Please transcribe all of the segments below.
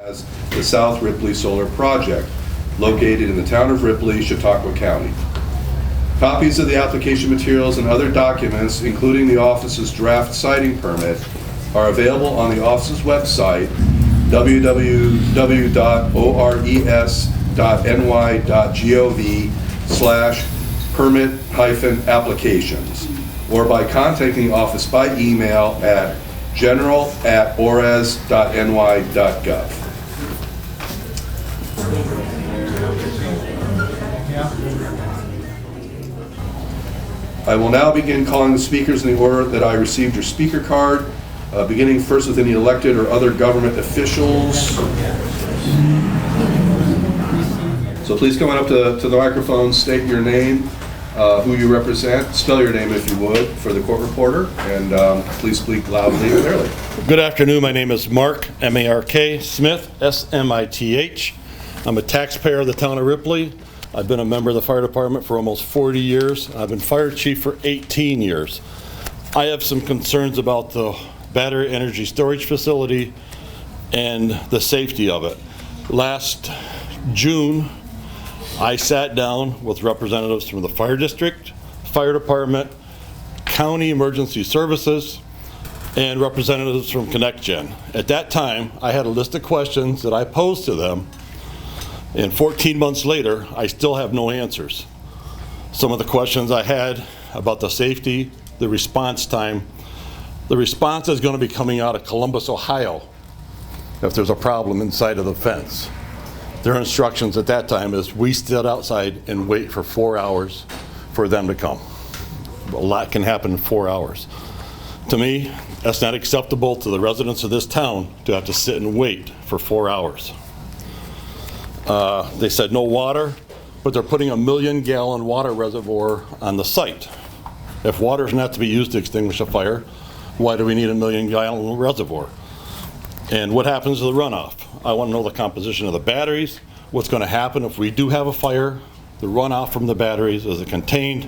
as the South Ripley Solar Project, located in the town of Ripley, Chautauqua County. Copies of the application materials and other documents, including the office's draft siting permit, are available on the office's website, www.ores.ny.gov/permit-applications, or by contacting the office by email at general@ores.ny.gov. I will now begin calling the speakers in the order that I received your speaker card, beginning first with any elected or other government officials. So please come on up to the microphone, state your name, who you represent, spell your name if you would for the court reporter, and please speak loudly and clearly. Good afternoon, my name is Mark, M-A-R-K, Smith, S-M-I-T-H. I'm a taxpayer of the town of Ripley. I've been a member of the fire department for almost 40 years. I've been fire chief for 18 years. I have some concerns about the battery energy storage facility and the safety of it. Last June, I sat down with representatives from the fire district, fire department, county emergency services, and representatives from ConnectGen. At that time, I had a list of questions that I posed to them, and 14 months later, I still have no answers. Some of the questions I had about the safety, the response time. The response is going to be coming out of Columbus, Ohio, if there's a problem inside of the fence. Their instructions at that time is we stood outside and wait for 4 hours for them to come. A lot can happen in 4 hours. To me, that's not acceptable to the residents of this town to have to sit and wait for 4 hours. They said no water, but they're putting a 1 million gallon water reservoir on the site. If water is not to be used to extinguish a fire, why do we need a 1 million gallon reservoir? And what happens to the runoff? I want to know the composition of the batteries, what's going to happen if we do have a fire, the runoff from the batteries, is it contained?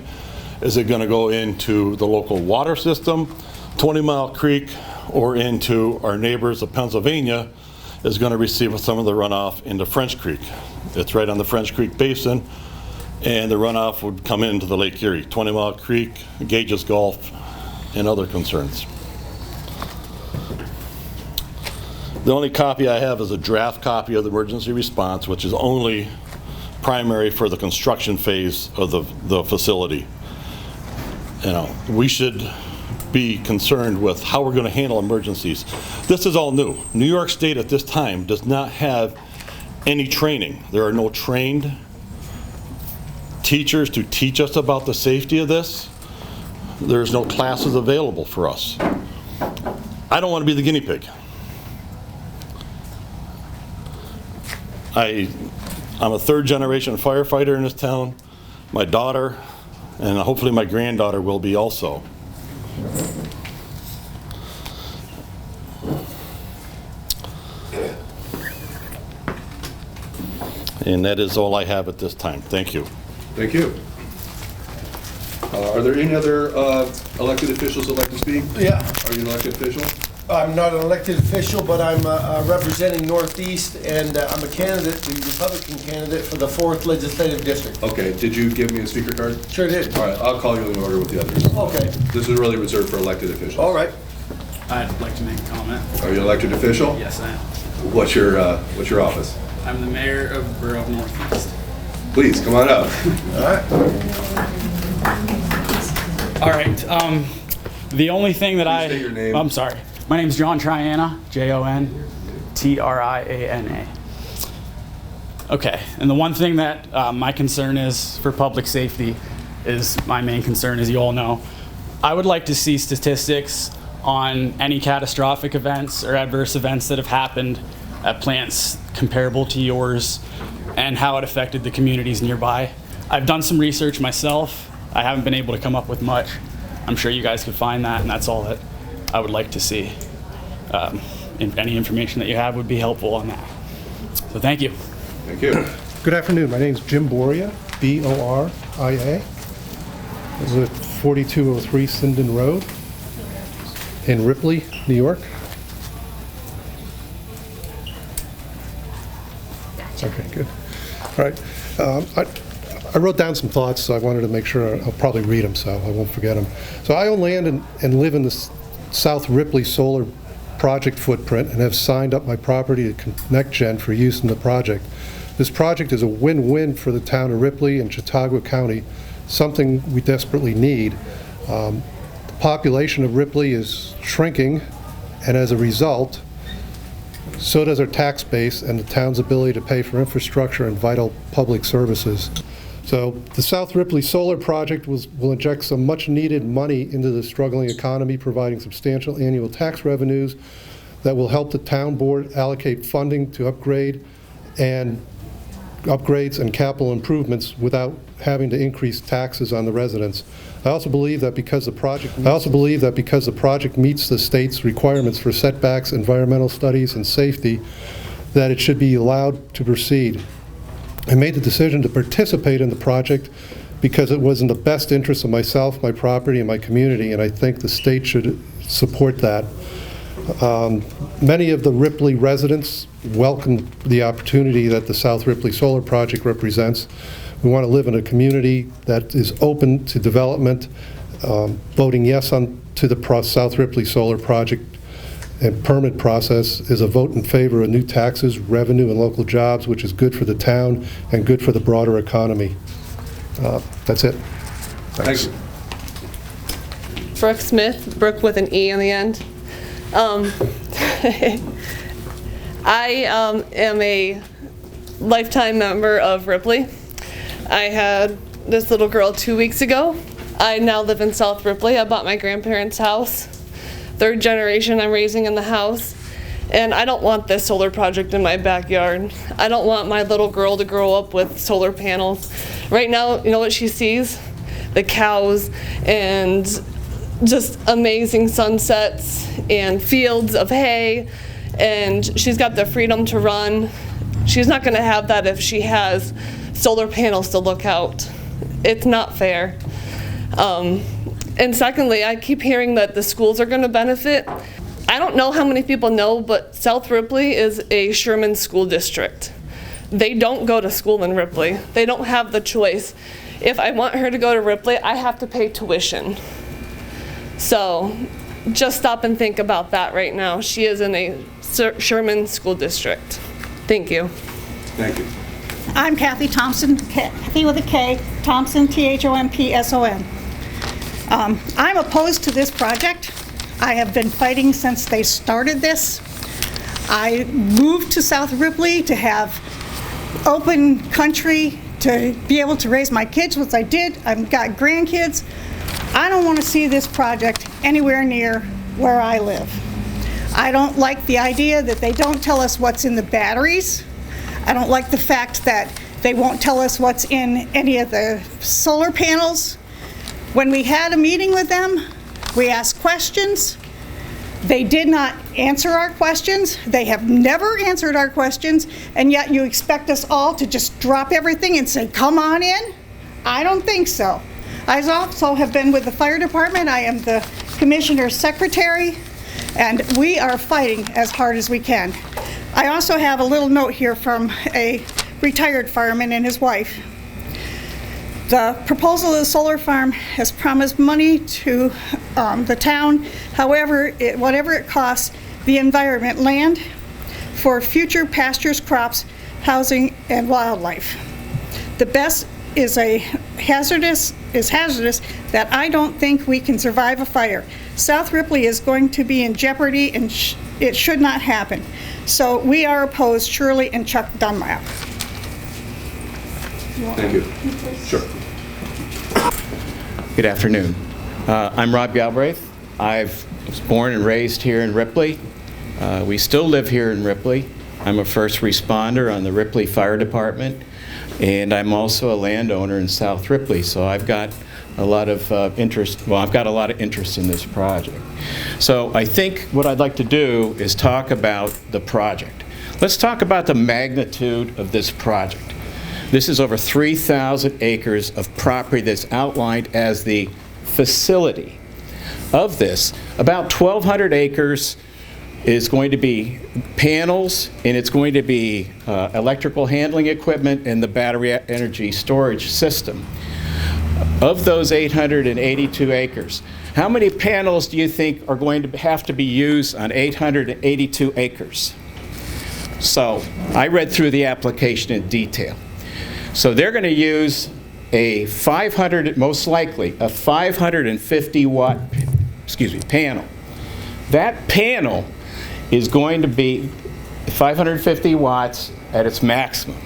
Is it going to go into the local water system, 20 Mile Creek, or into our neighbors of Pennsylvania is going to receive some of the runoff into French Creek. It's right on the French Creek Basin, and the runoff would come into the Lake Erie, 20 Mile Creek, Gages Gulf, and other concerns. The only copy I have is a draft copy of the emergency response, which is only primary for the construction phase of the facility. You know, we should be concerned with how we're going to handle emergencies. This is all new. New York State at this time does not have any training. There are no trained teachers to teach us about the safety of this. There's no classes available for us. I don't want to be the guinea pig. I'm a third generation firefighter in this town. My daughter, and hopefully my granddaughter will be also. And that is all I have at this time. Thank you. Thank you. Are there any other elected officials that would like to speak? Yeah. Are you an elected official? I'm not an elected official, but I'm representing Northeast, and I'm a candidate, the Republican candidate for the 4th Legislative District. Okay. Did you give me a speaker card? Sure did. All right. I'll call you in order with the others. Okay. This is really reserved for elected officials. All right. I'd like to make a comment. Are you an elected official? Yes, I am. What's your office? I'm the mayor of Borough of Northeast. Please come on up. All right. All right. The only thing that Please state your name. I'm sorry. My name's Jon Triana, Jon-Triana. Okay. And the one thing that my concern is for public safety is my main concern, as you all know. I would like to see statistics on any catastrophic events or adverse events that have happened at plants comparable to yours and how it affected the communities nearby. I've done some research myself. I haven't been able to come up with much. I'm sure you guys could find that, and that's all that I would like to see. Any information that you have would be helpful on that. So thank you. Thank you. Good afternoon. My name is Jim Boria, B-O-R-I-A. This is at 4203 Sinden Road in Ripley, New York. Okay, good. All right. I wrote down some thoughts, so I wanted to make sure I'll probably read them, so I won't forget them. So I own land and live in the South Ripley Solar Project footprint and have signed up my property to connect Gen for use in the project. This project is a win-win for the town of Ripley and Chautauqua County, something we desperately need. The population of Ripley is shrinking, and as a result, so does our tax base and the town's ability to pay for infrastructure and vital public services. So the South Ripley Solar Project will inject some much-needed money into the struggling economy, providing substantial annual tax revenues that will help the town board allocate funding to upgrades and capital improvements without having to increase taxes on the residents. I also believe that because the project meets the state's requirements for setbacks, environmental studies, and safety, that it should be allowed to proceed. I made the decision to participate in the project because it was in the best interest of myself, my property, and my community, and I think the state should support that. Many of the Ripley residents welcome the opportunity that the South Ripley Solar Project represents. We want to live in a community that is open to development. Voting yes to the South Ripley Solar Project and permit process is a vote in favor of new taxes, revenue, and local jobs, which is good for the town and good for the broader economy. That's it. Thanks. Brooke Smith, Brooke with an E on the end. I am a lifetime member of Ripley. I had this little girl 2 weeks ago. I now live in South Ripley. I bought my grandparents' house. Third generation I'm raising in the house. And I don't want this solar project in my backyard. I don't want my little girl to grow up with solar panels. Right now, you know what she sees? The cows and just amazing sunsets and fields of hay. And she's got the freedom to run. She's not gonna have that if she has solar panels to look out. It's not fair. And secondly, I keep hearing that the schools are gonna benefit. I don't know how many people know, but South Ripley is a Sherman school district. They don't go to school in Ripley. They don't have the choice. If I want her to go to Ripley, I have to pay tuition. So just stop and think about that right now. She is in a Sherman school district. Thank you. Thank you. I'm Kathy Thompson, Kathy with a K, Thompson, Thompson. I'm opposed to this project. I have been fighting since they started this. I moved to South Ripley to have open country, to be able to raise my kids, which I did. I've got grandkids. I don't want to see this project anywhere near where I live. I don't like the idea that they don't tell us what's in the batteries. I don't like the fact that they won't tell us what's in any of the solar panels. When we had a meeting with them, we asked questions. They did not answer our questions. They have never answered our questions, and yet you expect us all to just drop everything and say, come on in? I don't think so. I also have been with the fire department. I am the commissioner's secretary, and we are fighting as hard as we can. I also have a little note here from a retired fireman and his wife. The proposal of the solar farm has promised money to the town. However, whatever it costs the environment, land for future pastures, crops, housing, and wildlife. The best is hazardous that I don't think we can survive a fire. South Ripley is going to be in jeopardy, and it should not happen. So we are opposed, Shirley and Chuck Dunlap. Thank you. Sure. Good afternoon. I'm Rob Galbraith. I was born and raised here in Ripley. We still live here in Ripley. I'm a first responder on the Ripley Fire Department, and I'm also a landowner in South Ripley, so I've got a lot of interest. Well, I've got a lot of interest in this project. So I think what I'd like to do is talk about the project. Let's talk about the magnitude of this project. This is over 3,000 acres of property that's outlined as the facility. Of this, about 1,200 acres is going to be panels, and it's going to be electrical handling equipment and the battery energy storage system. Of those 882 acres, how many panels do you think are going to have to be used on 882 acres? So I read through the application in detail. So they're going to use a 500, most likely, a 550 watt, panel. That panel is going to be 550 watts at its maximum.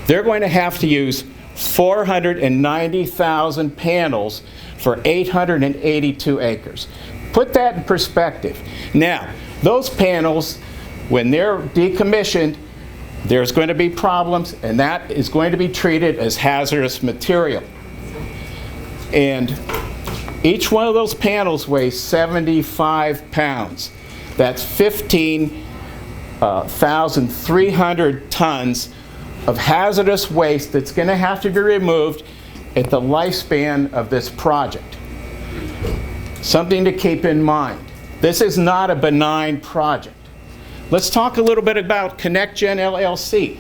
They're going to have to use 490,000 panels for 882 acres. Put that in perspective. Now, those panels, when they're decommissioned, there's going to be problems, and that is going to be treated as hazardous material. And each one of those panels weighs 75 pounds. That's 15,300 tons of hazardous waste that's going to have to be removed at the lifespan of this project. Something to keep in mind. This is not a benign project. Let's talk a little bit about ConnectGen LLC.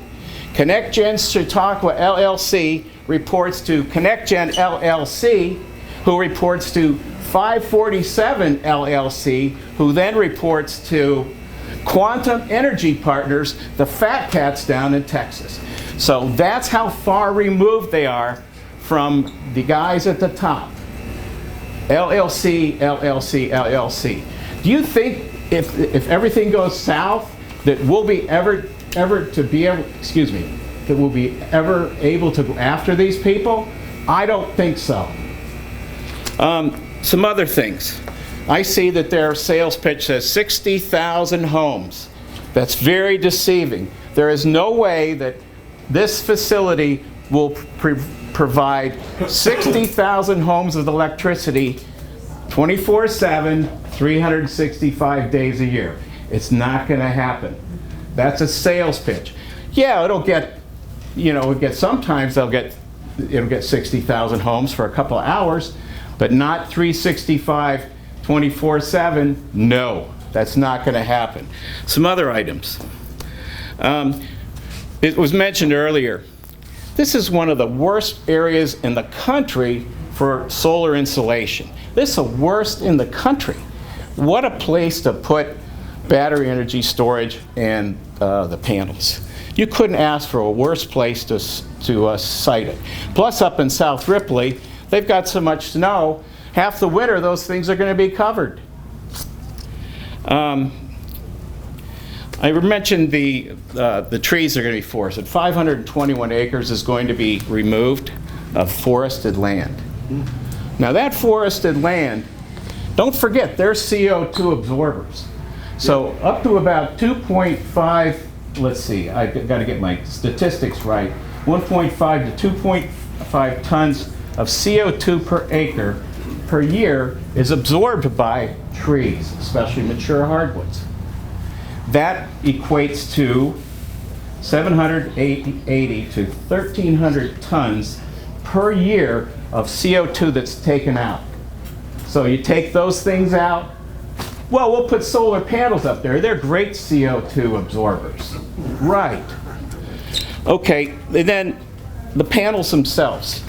ConnectGen Chautauqua LLC reports to ConnectGen LLC, who reports to 547 LLC, who then reports to Quantum Energy Partners, the fat cats down in Texas. So that's how far removed they are from the guys at the top. LLC, LLC, LLC. Do you think if everything goes south that we'll be ever able to go after these people? I don't think so. Some other things. I see that their sales pitch says 60,000 homes. That's very deceiving. There is no way that this facility will provide 60,000 homes of electricity 24/7, 365 days a year. It's not going to happen. That's a sales pitch. Yeah, it'll get, sometimes it'll get 60,000 homes for a couple of hours, but not 365, 24/7. No, that's not going to happen. Some other items. It was mentioned earlier, this is one of the worst areas in the country for solar insolation. This is the worst in the country. What a place to put battery energy storage and the panels. You couldn't ask for a worse place to site it. Plus, up in South Ripley, they've got so much snow, half the winter those things are going to be covered. I mentioned the trees are going to be forested. 521 acres is going to be removed of forested land. Now that forested land, don't forget, they're CO2 absorbers. So up to about 2.5, let's see, I've got to get my statistics right, 1.5 to 2.5 tons of CO2 per acre per year is absorbed by trees, especially mature hardwoods. That equates to 780 to 1,300 tons per year of CO2 that's taken out. So you take those things out, well, we'll put solar panels up there. They're great CO2 absorbers. Right. Okay, and then the panels themselves.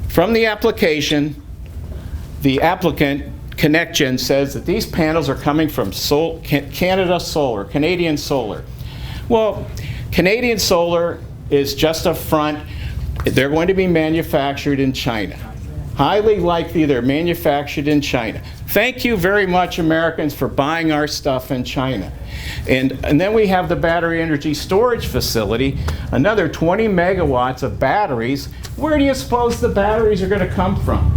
From the application, the applicant, ConnectGen, says that these panels are coming from Canadian Solar. Well, Canadian Solar is just a front. They're going to be manufactured in China. Highly likely they're manufactured in China. Thank you very much, Americans, for buying our stuff in China. And then we have the battery energy storage facility, another 20 megawatts of batteries. Where do you suppose the batteries are going to come from?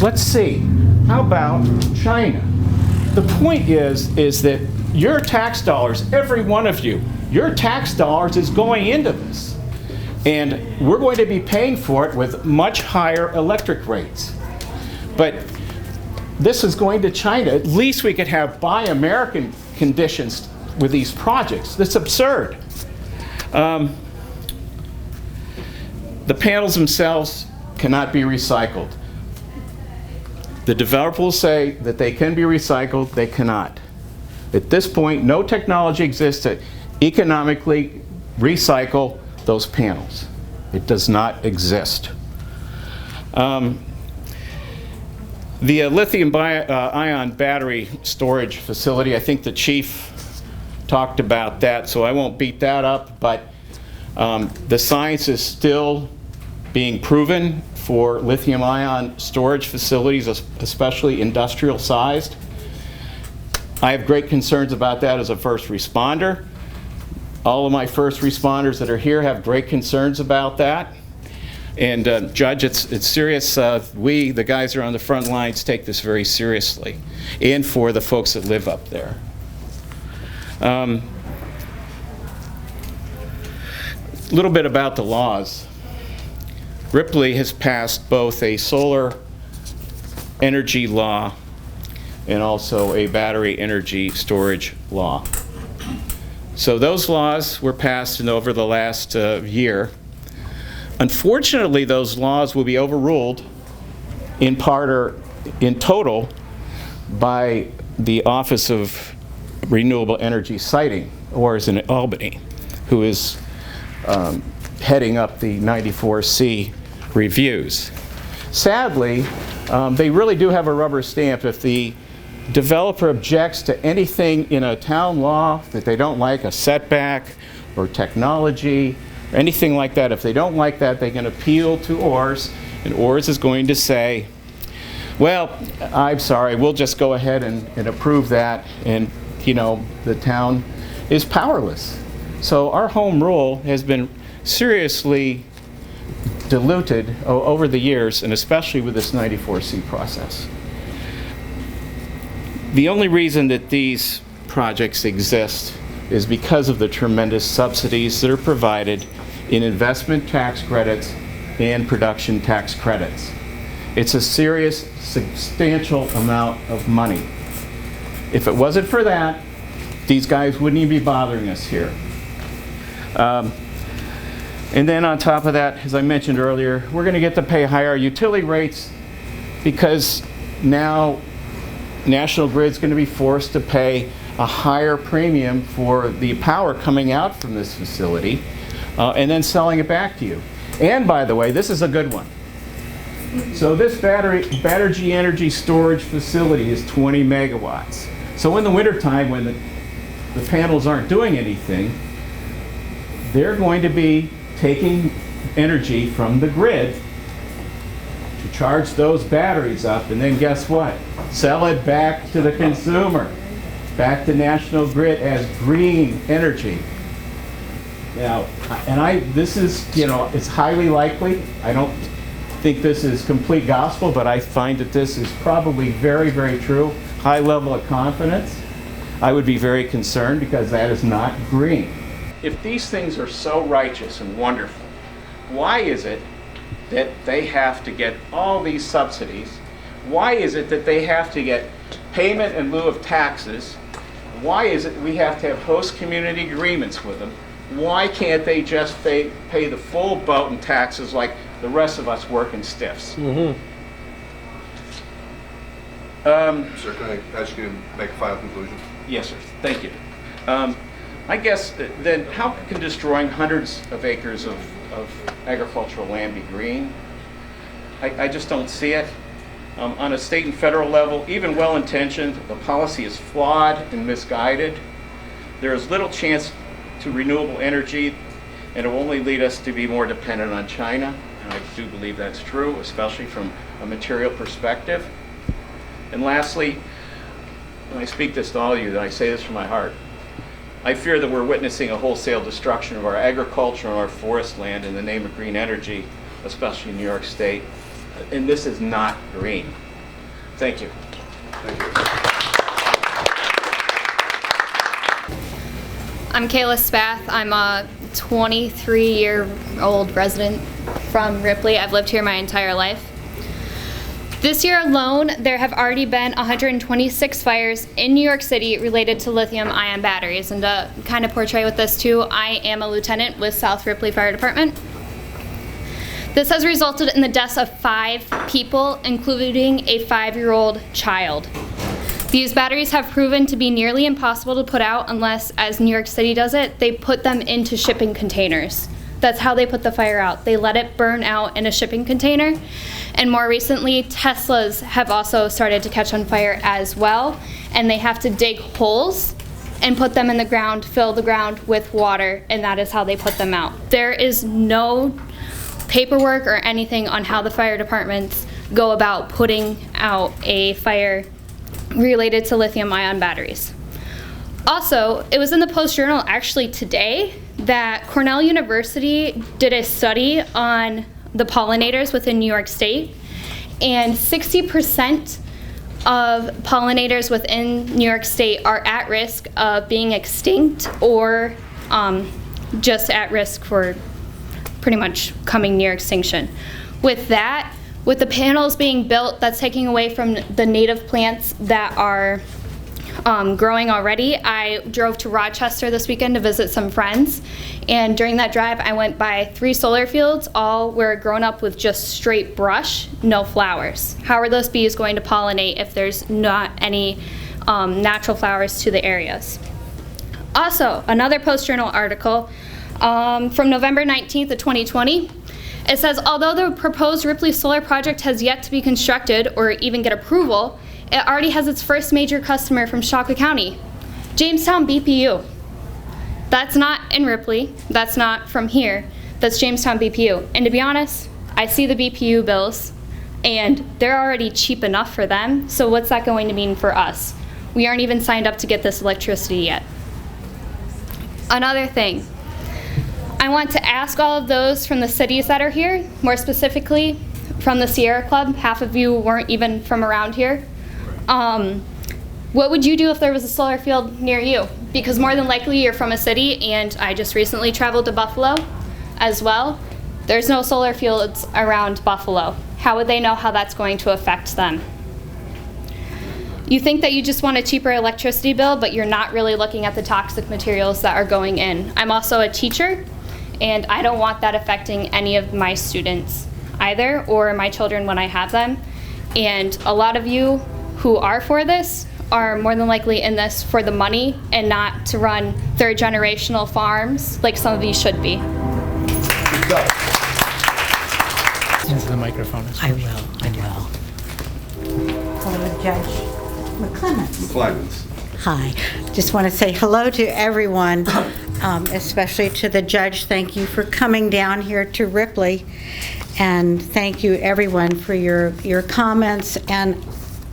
Let's see. How about China? The point is that your tax dollars, every one of you, your tax dollars is going into this. And we're going to be paying for it with much higher electric rates. But this is going to China. At least we could have Buy American conditions with these projects. That's absurd. The panels themselves cannot be recycled. The developer will say that they can be recycled. They cannot. At this point, no technology exists to economically recycle those panels. It does not exist. The lithium-ion battery storage facility, I think the chief talked about that, so I won't beat that up, but the science is still being proven for lithium-ion storage facilities, especially industrial-sized. I have great concerns about that as a first responder. All of my first responders that are here have great concerns about that. And Judge, it's serious. We, the guys that are on the front lines, take this very seriously, and for the folks that live up there. A little bit about the laws. Ripley has passed both a solar energy law and also a battery energy storage law. So those laws were passed over the last year. Unfortunately, those laws will be overruled in part or in total by the Office of Renewable Energy Siting, ORES in Albany, who is heading up the 94C reviews. Sadly, they really do have a rubber stamp. If the developer objects to anything in a town law that they don't like, a setback or technology, or anything like that, if they don't like that, they can appeal to ORES, and ORES is going to say, well, I'm sorry, we'll just go ahead and approve that, and you know, the town is powerless. So our home rule has been seriously diluted over the years, and especially with this 94C process. The only reason that these projects exist is because of the tremendous subsidies that are provided in investment tax credits and production tax credits. It's a serious, substantial amount of money. If it wasn't for that, these guys wouldn't even be bothering us here. And then on top of that, as I mentioned earlier, we're going to get to pay higher utility rates because now National Grid's going to be forced to pay a higher premium for the power coming out from this facility and then selling it back to you. And by the way, this is a good one. So this battery energy storage facility is 20 megawatts. So in the wintertime when the panels aren't doing anything, they're going to be taking energy from the grid to charge those batteries up, and then guess what? Sell it back to the consumer, back to National Grid as green energy. Now, this is, you know, it's highly likely. I don't think this is complete gospel, but I find that this is probably very, very true. High level of confidence. I would be very concerned because that is not green. If these things are so righteous and wonderful, why is it that they have to get all these subsidies? Why is it that they have to get payment in lieu of taxes? Why is it we have to have host community agreements with them? Why can't they just pay the full boat in taxes like the rest of us working stiffs? Sir, can I ask you to make a final conclusion? Yes, sir. Thank you. I guess then how can destroying hundreds of acres of agricultural land be green? I just don't see it. On a state and federal level, even well-intentioned, the policy is flawed and misguided. There is little chance to renewable energy, and it will only lead us to be more dependent on China. And I do believe that's true, especially from a material perspective. And lastly, when I speak this to all of you, and I say this from my heart, I fear that we're witnessing a wholesale destruction of our agriculture and our forest land in the name of green energy, especially in New York State. And this is not green. Thank you. Thank you. I'm Kayla Spath. I'm a 23-year-old resident from Ripley. I've lived here my entire life. This year alone, there have already been 126 fires in New York City related to lithium-ion batteries. And to kind of portray with this too, I am a lieutenant with South Ripley Fire Department. This has resulted in the deaths of 5 people, including a 5-year-old child. These batteries have proven to be nearly impossible to put out unless, as New York City does it, they put them into shipping containers. That's how they put the fire out. They let it burn out in a shipping container. And more recently, Teslas have also started to catch on fire as well, and they have to dig holes and put them in the ground, fill the ground with water, and that is how they put them out. There is no paperwork or anything on how the fire departments go about putting out a fire related to lithium-ion batteries. Also, it was in the Post-Journal actually today that Cornell University did a study on the pollinators within New York State, and 60% of pollinators within New York State are at risk of being extinct or just at risk for pretty much coming near extinction. With that, with the panels being built, that's taking away from the native plants that are growing already. I drove to Rochester this weekend to visit some friends, and during that drive I went by 3 solar fields. All were grown up with just straight brush, no flowers. How are those bees going to pollinate if there's not any natural flowers to the areas? Also, another Post-Journal article from November 19th of 2020. It says, although the proposed Ripley Solar Project has yet to be constructed or even get approval, it already has its first major customer from Chautauqua County, Jamestown BPU. That's not in Ripley, that's not from here, that's Jamestown BPU. And to be honest, I see the BPU bills and they're already cheap enough for them, so what's that going to mean for us? We aren't even signed up to get this electricity yet. Another thing, I want to ask all of those from the cities that are here, more specifically from the Sierra Club, half of you weren't even from around here. What would you do if there was a solar field near you? Because more than likely you're from a city, and I just recently traveled to Buffalo as well. There's no solar fields around Buffalo. How would they know how that's going to affect them? You think that you just want a cheaper electricity bill, but you're not really looking at the toxic materials that are going in. I'm also a teacher, and I don't want that affecting any of my students either, or my children when I have them. And a lot of you who are for this are more than likely in this for the money and not to run third generational farms like some of you should be. Into the microphone. I will. Hello, Judge McClements. Hi. Just want to say hello to everyone, especially to the judge. Thank you for coming down here to Ripley, and thank you everyone for your comments. And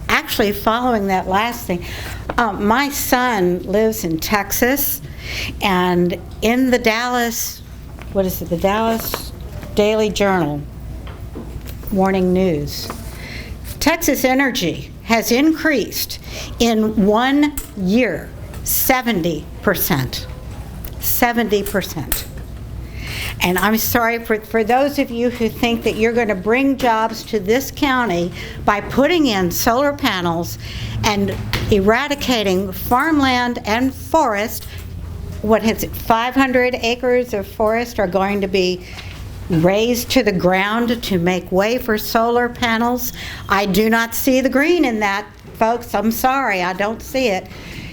actually following that last thing, my son lives in Texas, and in the Dallas, the Dallas Daily Journal Morning News, Texas Energy has increased in 1 year 70%. 70%. And I'm sorry for those of you who think that you're going to bring jobs to this county by putting in solar panels and eradicating farmland and forest. What is it, 500 acres of forest are going to be razed to the ground to make way for solar panels. I do not see the green in that, folks. I'm sorry, I don't see it.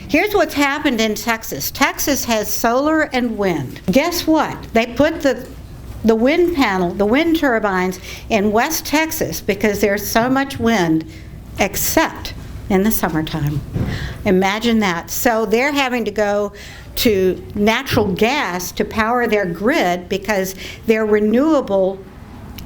Here's what's happened in Texas. Texas has solar and wind. Guess what? They put the wind turbines in West Texas because there's so much wind, except in the summertime. Imagine that. So they're having to go to natural gas to power their grid because their renewable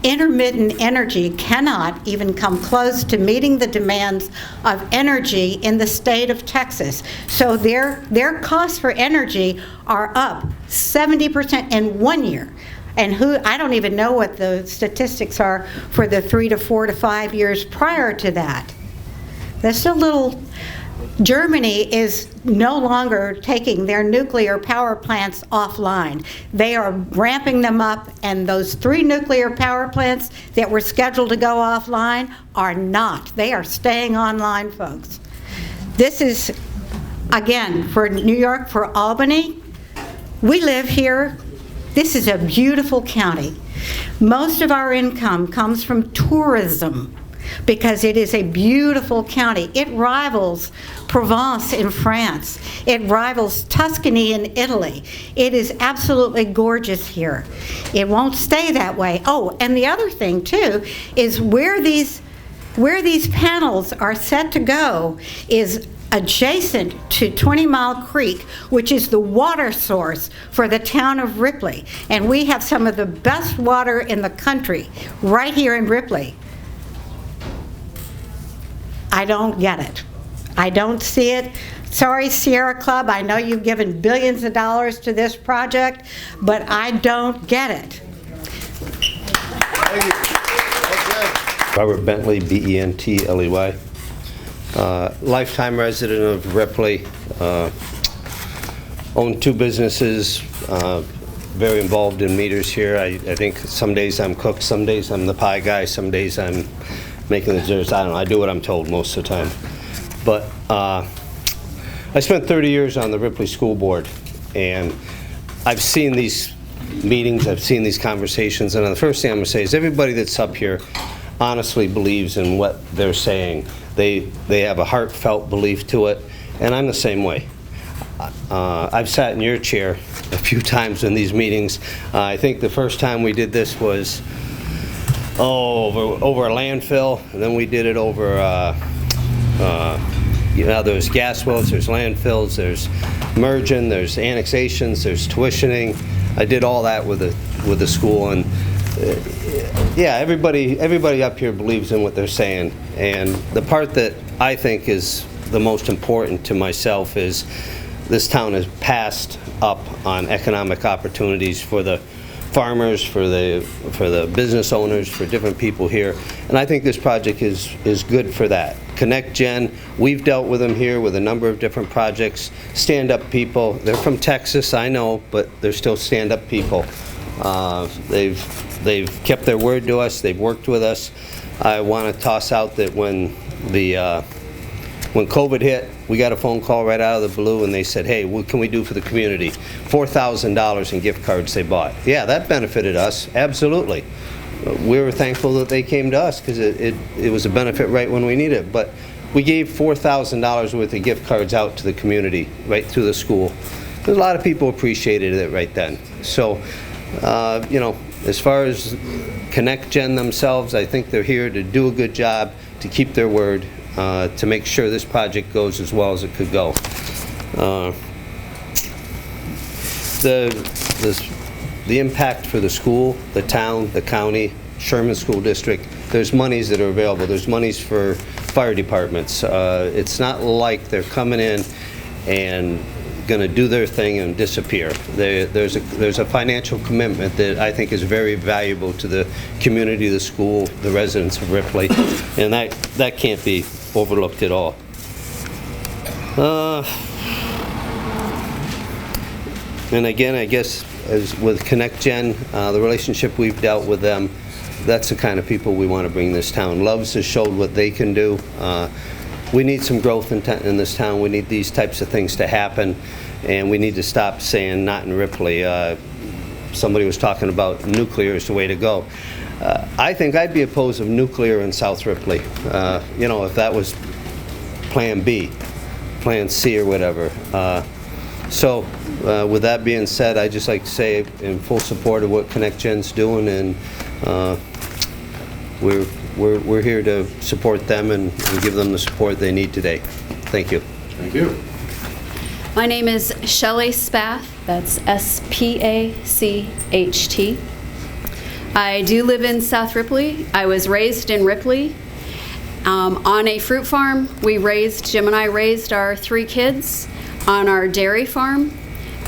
intermittent energy cannot even come close to meeting the demands of energy in the state of Texas. So their costs for energy are up 70% in 1 year. And I don't even know what the statistics are for the 3 to 4 to 5 years prior to that. That's a little. Germany is no longer taking their nuclear power plants offline. They are ramping them up, and those 3 nuclear power plants that were scheduled to go offline are not. They are staying online, folks. This is, again, for New York, for Albany. We live here. This is a beautiful county. Most of our income comes from tourism. because it is a beautiful county. It rivals Provence in France. It rivals Tuscany in Italy. It is absolutely gorgeous here. It won't stay that way. Oh, and the other thing too is where these panels are set to go is adjacent to 20 Mile Creek, which is the water source for the town of Ripley. And we have some of the best water in the country right here in Ripley. I don't get it. I don't see it. Sorry, Sierra Club, I know you've given billions of dollars to this project, but I don't get it. Thank you. Robert Bentley, Bentley. Lifetime resident of Ripley, own 2 businesses, very involved in meters here. I think some days I'm cook, some days I'm the pie guy, some days I'm making the desserts. I don't know, I do what I'm told most of the time. But I spent 30 years on the Ripley School Board, and I've seen these meetings, I've seen these conversations, and the first thing I'm going to say is everybody that's up here honestly believes in what they're saying. They have a heartfelt belief to it, and I'm the same way. I've sat in your chair a few times in these meetings. I think the first time we did this was over a landfill, and then we did it over, there's gas wells, there's landfills, there's merging, there's annexations, there's tuitioning. I did all that with the school, and yeah, everybody up here believes in what they're saying. And the part that I think is the most important to myself is this town has passed up on economic opportunities for the farmers, for the business owners, for different people here. And I think this project is good for that. Connect Gen, we've dealt with them here with a number of different projects. Stand-up people, they're from Texas, I know, but they're still stand-up people. They've kept their word to us, they've worked with us. I want to toss out that when COVID hit, we got a phone call right out of the blue, and they said, hey, what can we do for the community? $4,000 in gift cards they bought. Yeah, that benefited us, absolutely. We were thankful that they came to us because it was a benefit right when we needed it. But we gave $4,000 worth of gift cards out to the community, right through the school. A lot of people appreciated it right then. So, as far as Connect Gen themselves, I think they're here to do a good job, to keep their word, to make sure this project goes as well as it could go. The impact for the school, the town, the county, Sherman School District, there's monies that are available. There's monies for fire departments. It's not like they're coming in and going to do their thing and disappear. There's a financial commitment that I think is very valuable to the community, the school, the residents of Ripley, and that can't be overlooked at all. And again, I guess as with Connect Gen, the relationship we've dealt with them, that's the kind of people we want to bring this town. Loves has showed what they can do. We need some growth in this town. We need these types of things to happen, and we need to stop saying not in Ripley. Somebody was talking about nuclear is the way to go. I think I'd be opposed of nuclear in South Ripley. If that was Plan B, Plan C, or whatever. So, with that being said, I'd just like to say in full support of what Connect Gen's doing, and we're here to support them and give them the support they need today. Thank you. Thank you. My name is Shelley Spath. That's S-P-A-C-H-T. I do live in South Ripley. I was raised in Ripley on a fruit farm. Jim and I raised our 3 kids on our dairy farm,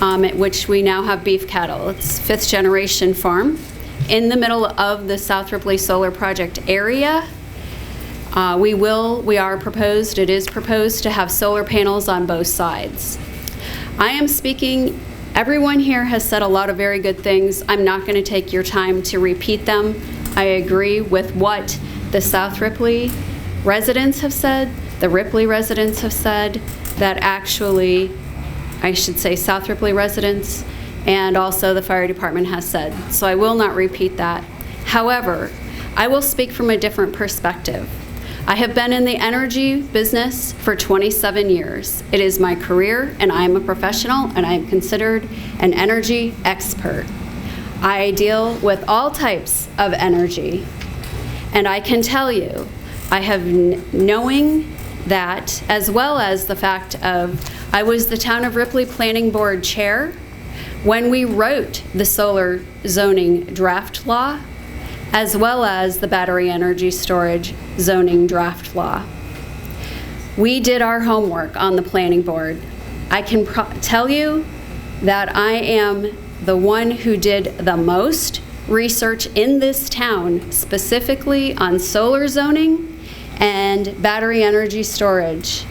at which we now have beef cattle. It's 5th generation farm in the middle of the South Ripley Solar Project area. It is proposed to have solar panels on both sides. Everyone here has said a lot of very good things. I'm not going to take your time to repeat them. I agree with what the South Ripley residents have said, the Ripley residents have said, that actually, I should say South Ripley residents, and also the fire department has said. So I will not repeat that. However, I will speak from a different perspective. I have been in the energy business for 27 years. It is my career, and I am a professional, and I am considered an energy expert. I deal with all types of energy, and I can tell you, I have knowing that, as well as the fact of I was the Town of Ripley Planning Board Chair when we wrote the solar zoning draft law, as well as the battery energy storage zoning draft law. We did our homework on the planning board. I can tell you that I am the one who did the most research in this town, specifically on solar zoning and battery energy storage.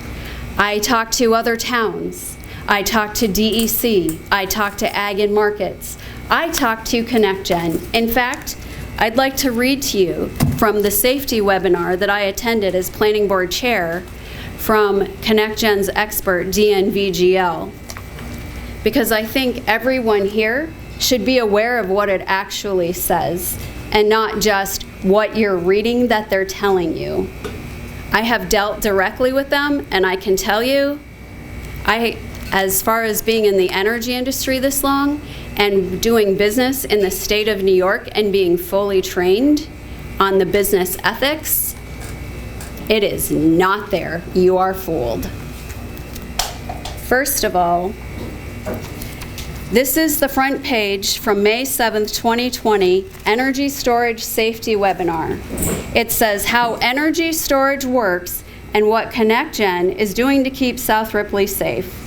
I talked to other towns. I talked to DEC. I talked to Ag and Markets. I talked to ConnectGen. In fact, I'd like to read to you from the safety webinar that I attended as planning board chair from ConnectGen's expert, DNVGL, because I think everyone here should be aware of what it actually says and not just what you're reading that they're telling you. I have dealt directly with them, and I can tell you, as far as being in the energy industry this long and doing business in the state of New York and being fully trained on the business ethics, it is not there. You are fooled. First of all, this is the front page from May 7th, 2020, Energy Storage Safety Webinar. It says how energy storage works and what ConnectGen is doing to keep South Ripley safe.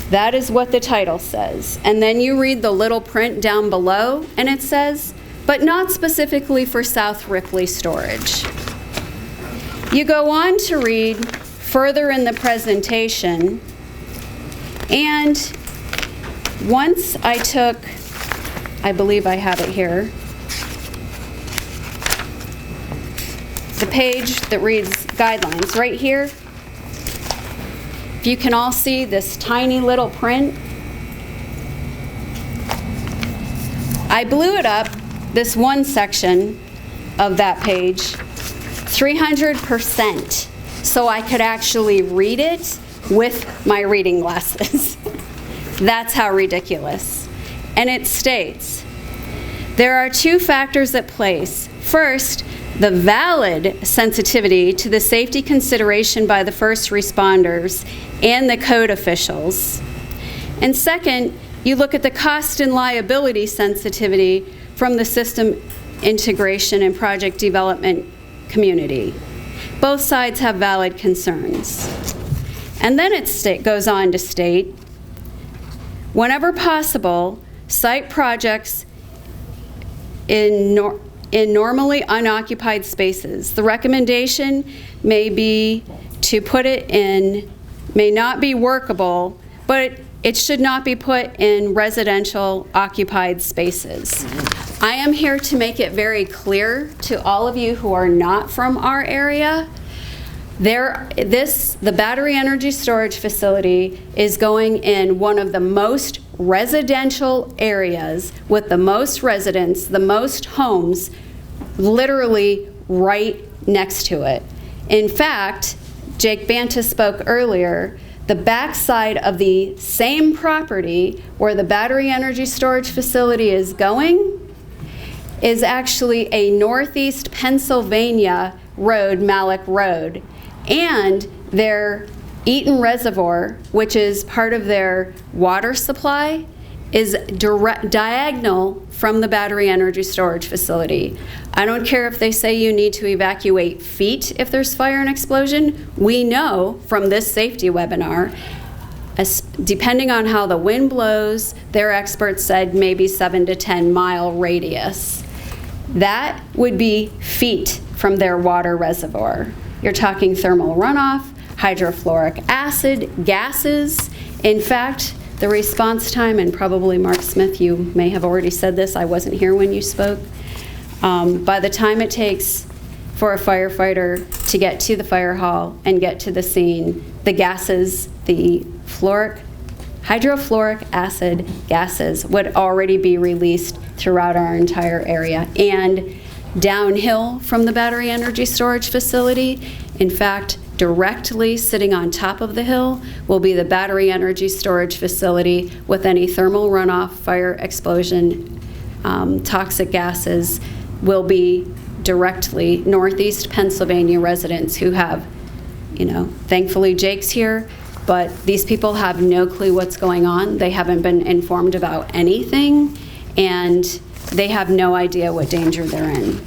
That is what the title says. And then you read the little print down below, and it says, but not specifically for South Ripley storage. You go on to read further in the presentation, and once I took, I believe I have it here, the page that reads guidelines right here. If you can all see this tiny little print, I blew it up, this one section of that page, 300%, so I could actually read it with my reading glasses. That's how ridiculous. And it states, there are two factors at play. First, the valid sensitivity to the safety consideration by the first responders and the code officials. And second, you look at the cost and liability sensitivity from the system integration and project development community. Both sides have valid concerns. And then it goes on to state, whenever possible, site projects in normally unoccupied spaces. The recommendation may be to put it in, may not be workable, but it should not be put in residential occupied spaces. I am here to make it very clear to all of you who are not from our area, the battery energy storage facility is going in one of the most residential areas with the most residents, the most homes, literally right next to it. In fact, Jake Banta spoke earlier, the backside of the same property where the battery energy storage facility is going is actually a Northeast Pennsylvania road, Malik Road. And their Eaton Reservoir, which is part of their water supply, is diagonal from the battery energy storage facility. I don't care if they say you need to evacuate feet if there's fire and explosion. We know from this safety webinar, depending on how the wind blows, their experts said maybe 7 to 10 mile radius. That would be feet from their water reservoir. You're talking thermal runoff, hydrofluoric acid, gases. In fact, the response time, and probably Mark Smith, you may have already said this, I wasn't here when you spoke. By the time it takes for a firefighter to get to the fire hall and get to the scene, the gases, the hydrofluoric acid gases would already be released throughout our entire area. And downhill from the battery energy storage facility. In fact, directly sitting on top of the hill will be the battery energy storage facility with any thermal runoff, fire explosion, toxic gases will be directly Northeast Pennsylvania residents who have, thankfully Jake's here, but these people have no clue what's going on. They haven't been informed about anything, and they have no idea what danger they're in.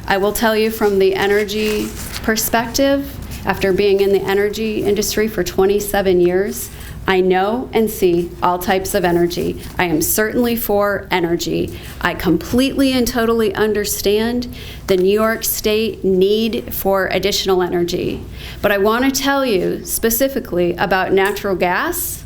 I will tell you from the energy perspective, after being in the energy industry for 27 years, I know and see all types of energy. I am certainly for energy. I completely and totally understand the New York State need for additional energy. But I want to tell you specifically about natural gas.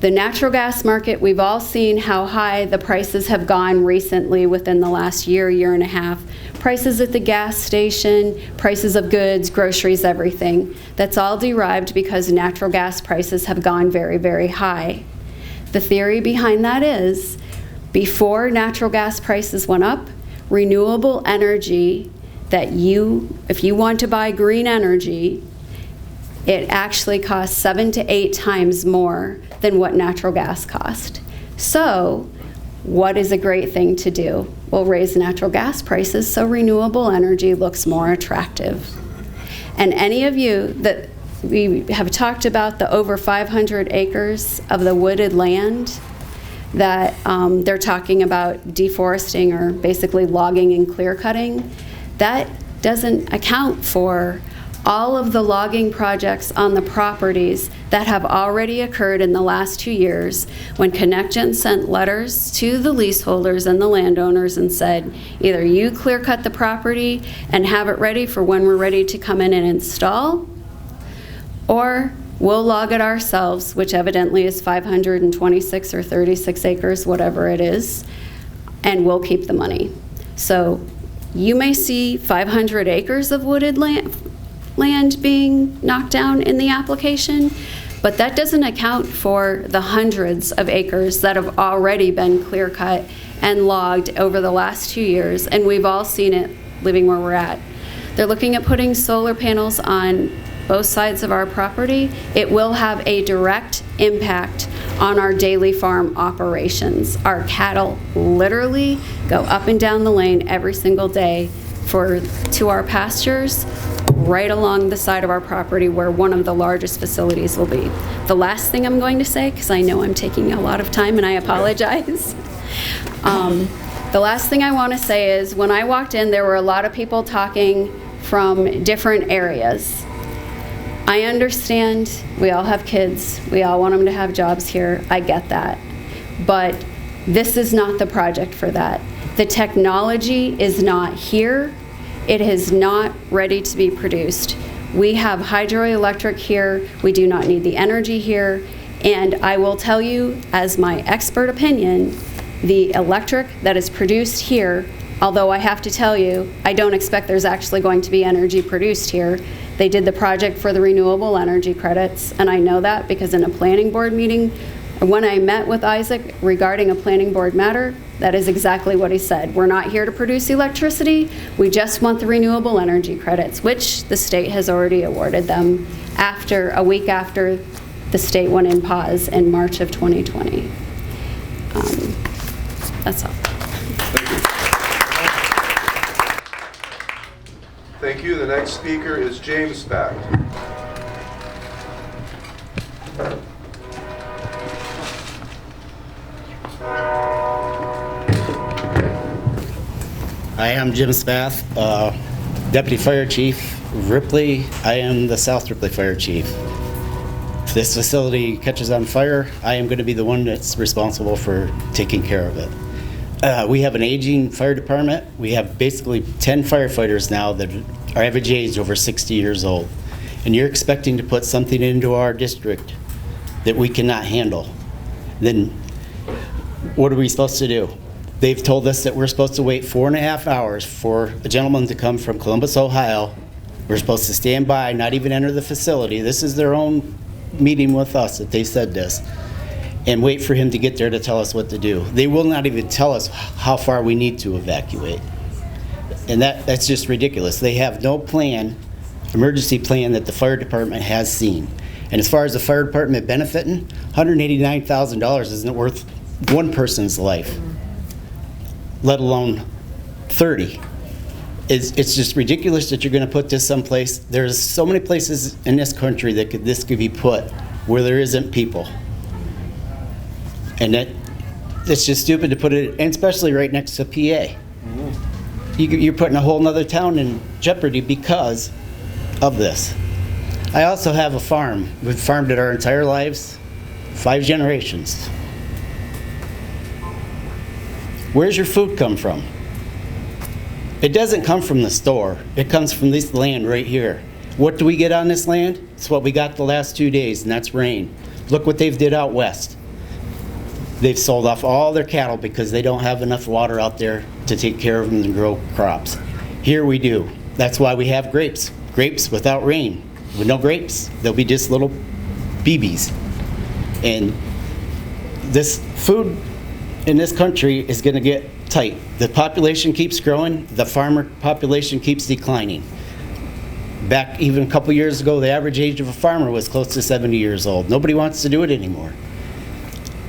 The natural gas market, we've all seen how high the prices have gone recently within the last year and a half. Prices at the gas station, prices of goods, groceries, everything. That's all derived because natural gas prices have gone very, very high. The theory behind that is, before natural gas prices went up, renewable energy that if you want to buy green energy, it actually costs 7 to 8 times more than what natural gas cost. So, what is a great thing to do? We'll raise natural gas prices so renewable energy looks more attractive. And any of you that we have talked about the over 500 acres of the wooded land that they're talking about deforesting or basically logging and clear cutting, that doesn't account for all of the logging projects on the properties that have already occurred in the last 2 years when ConnectGen sent letters to the leaseholders and the landowners and said, either you clear cut the property and have it ready for when we're ready to come in and install, or we'll log it ourselves, which evidently is 526 or 36 acres, whatever it is, and we'll keep the money. So you may see 500 acres of wooded land being knocked down in the application, but that doesn't account for the hundreds of acres that have already been clear cut and logged over the last 2 years, and we've all seen it living where we're at. They're looking at putting solar panels on both sides of our property. It will have a direct impact on our daily farm operations. Our cattle literally go up and down the lane every single day to our pastures right along the side of our property where one of the largest facilities will be. The last thing I'm going to say, because I know I'm taking a lot of time and I apologize. The last thing I want to say is when I walked in, there were a lot of people talking from different areas. I understand we all have kids. We all want them to have jobs here. I get that. But this is not the project for that. The technology is not here. It is not ready to be produced. We have hydroelectric here. We do not need the energy here. And I will tell you, as my expert opinion, the electric that is produced here, although I have to tell you, I don't expect there's actually going to be energy produced here. They did the project for the renewable energy credits, and I know that because in a planning board meeting, when I met with Isaac regarding a planning board matter, that is exactly what he said. We're not here to produce electricity. We just want the renewable energy credits, which the state has already awarded them a week after the state went in pause in March of 2020. That's all. Thank you. The next speaker is James Spack. Hi, I'm Jim Spath, Deputy Fire Chief of Ripley. I am the South Ripley Fire Chief. If this facility catches on fire, I am going to be the one that's responsible for taking care of it. We have an aging fire department. We have basically 10 firefighters now that are average age over 60 years old. And you're expecting to put something into our district that we cannot handle. Then what are we supposed to do? They've told us that we're supposed to wait 4.5 hours for a gentleman to come from Columbus, Ohio. We're supposed to stand by, not even enter the facility. This is their own meeting with us that they said this. And wait for him to get there to tell us what to do. They will not even tell us how far we need to evacuate. And that's just ridiculous. They have no plan, emergency plan that the fire department has seen. And as far as the fire department benefiting, $189,000 isn't worth one person's life, let alone 30. It's just ridiculous that you're going to put this someplace. There's so many places in this country that this could be put where there isn't people. And it's just stupid to put it, and especially right next to PA. You're putting a whole nother town in jeopardy because of this. I also have a farm. We've farmed it our entire lives, 5 generations. Where's your food come from? It doesn't come from the store. It comes from this land right here. What do we get on this land? It's what we got the last 2 days, and that's rain. Look what they've did out west. They've sold off all their cattle because they don't have enough water out there to take care of them and grow crops. Here we do. That's why we have grapes. Grapes without rain. With no grapes, they'll be just little BBs. And this food in this country is going to get tight. The population keeps growing. The farmer population keeps declining. Back even a couple years ago, the average age of a farmer was close to 70 years old. Nobody wants to do it anymore.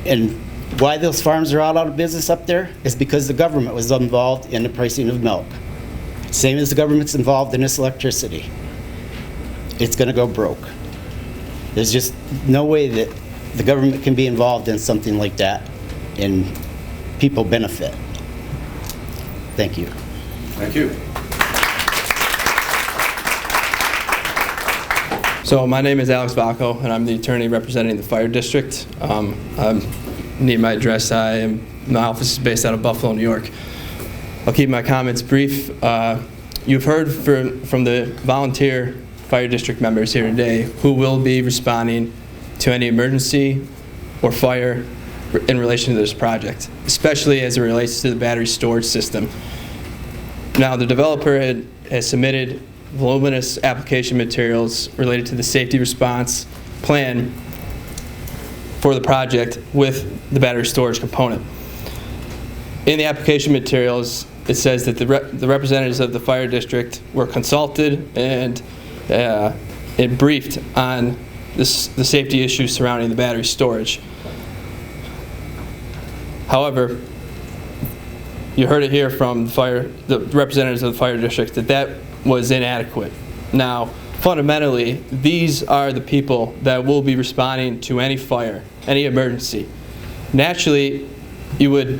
And why those farms are all out of business up there is because the government was involved in the pricing of milk. Same as the government's involved in this electricity. It's going to go broke. There's just no way that the government can be involved in something like that and people benefit. Thank you. Thank you. So my name is Alex Bacco, and I'm the attorney representing the fire district. I need my address. My office is based out of Buffalo, New York. I'll keep my comments brief. You've heard from the volunteer fire district members here today who will be responding to any emergency or fire in relation to this project, especially as it relates to the battery storage system. Now, the developer has submitted voluminous application materials related to the safety response plan for the project with the battery storage component. In the application materials, it says that the representatives of the fire district were consulted and briefed on the safety issues surrounding the battery storage. However, you heard it here from the representatives of the fire district that was inadequate. Now, fundamentally, these are the people that will be responding to any fire, any emergency. Naturally, you would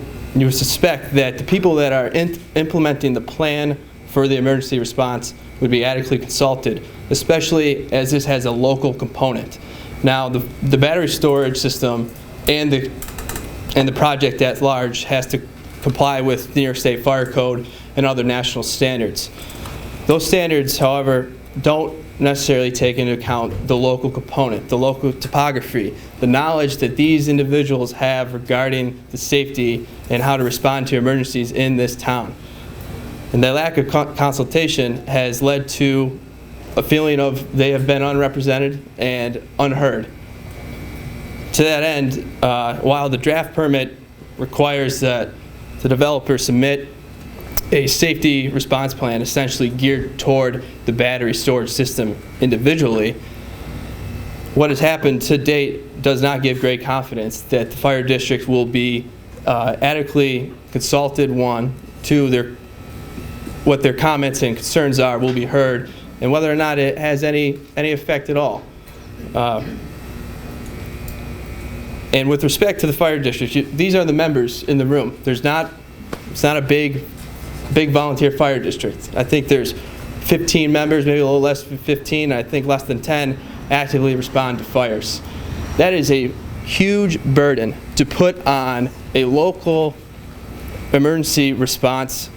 suspect that the people that are implementing the plan for the emergency response would be adequately consulted, especially as this has a local component. Now, the battery storage system and the project at large has to comply with New York State Fire Code and other national standards. Those standards, however, don't necessarily take into account the local component, the local topography, the knowledge that these individuals have regarding the safety and how to respond to emergencies in this town. And that lack of consultation has led to a feeling of they have been unrepresented and unheard. To that end, while the draft permit requires that the developer submit a safety response plan essentially geared toward the battery storage system individually, what has happened to date does not give great confidence that the fire district will be adequately consulted, one, two, what their comments and concerns are will be heard, and whether or not it has any effect at all. And with respect to the fire district, these are the members in the room. It's not a big volunteer fire district. I think there's 15 members, maybe a little less than 15. I think less than 10 actively respond to fires. That is a huge burden to put on a local emergency response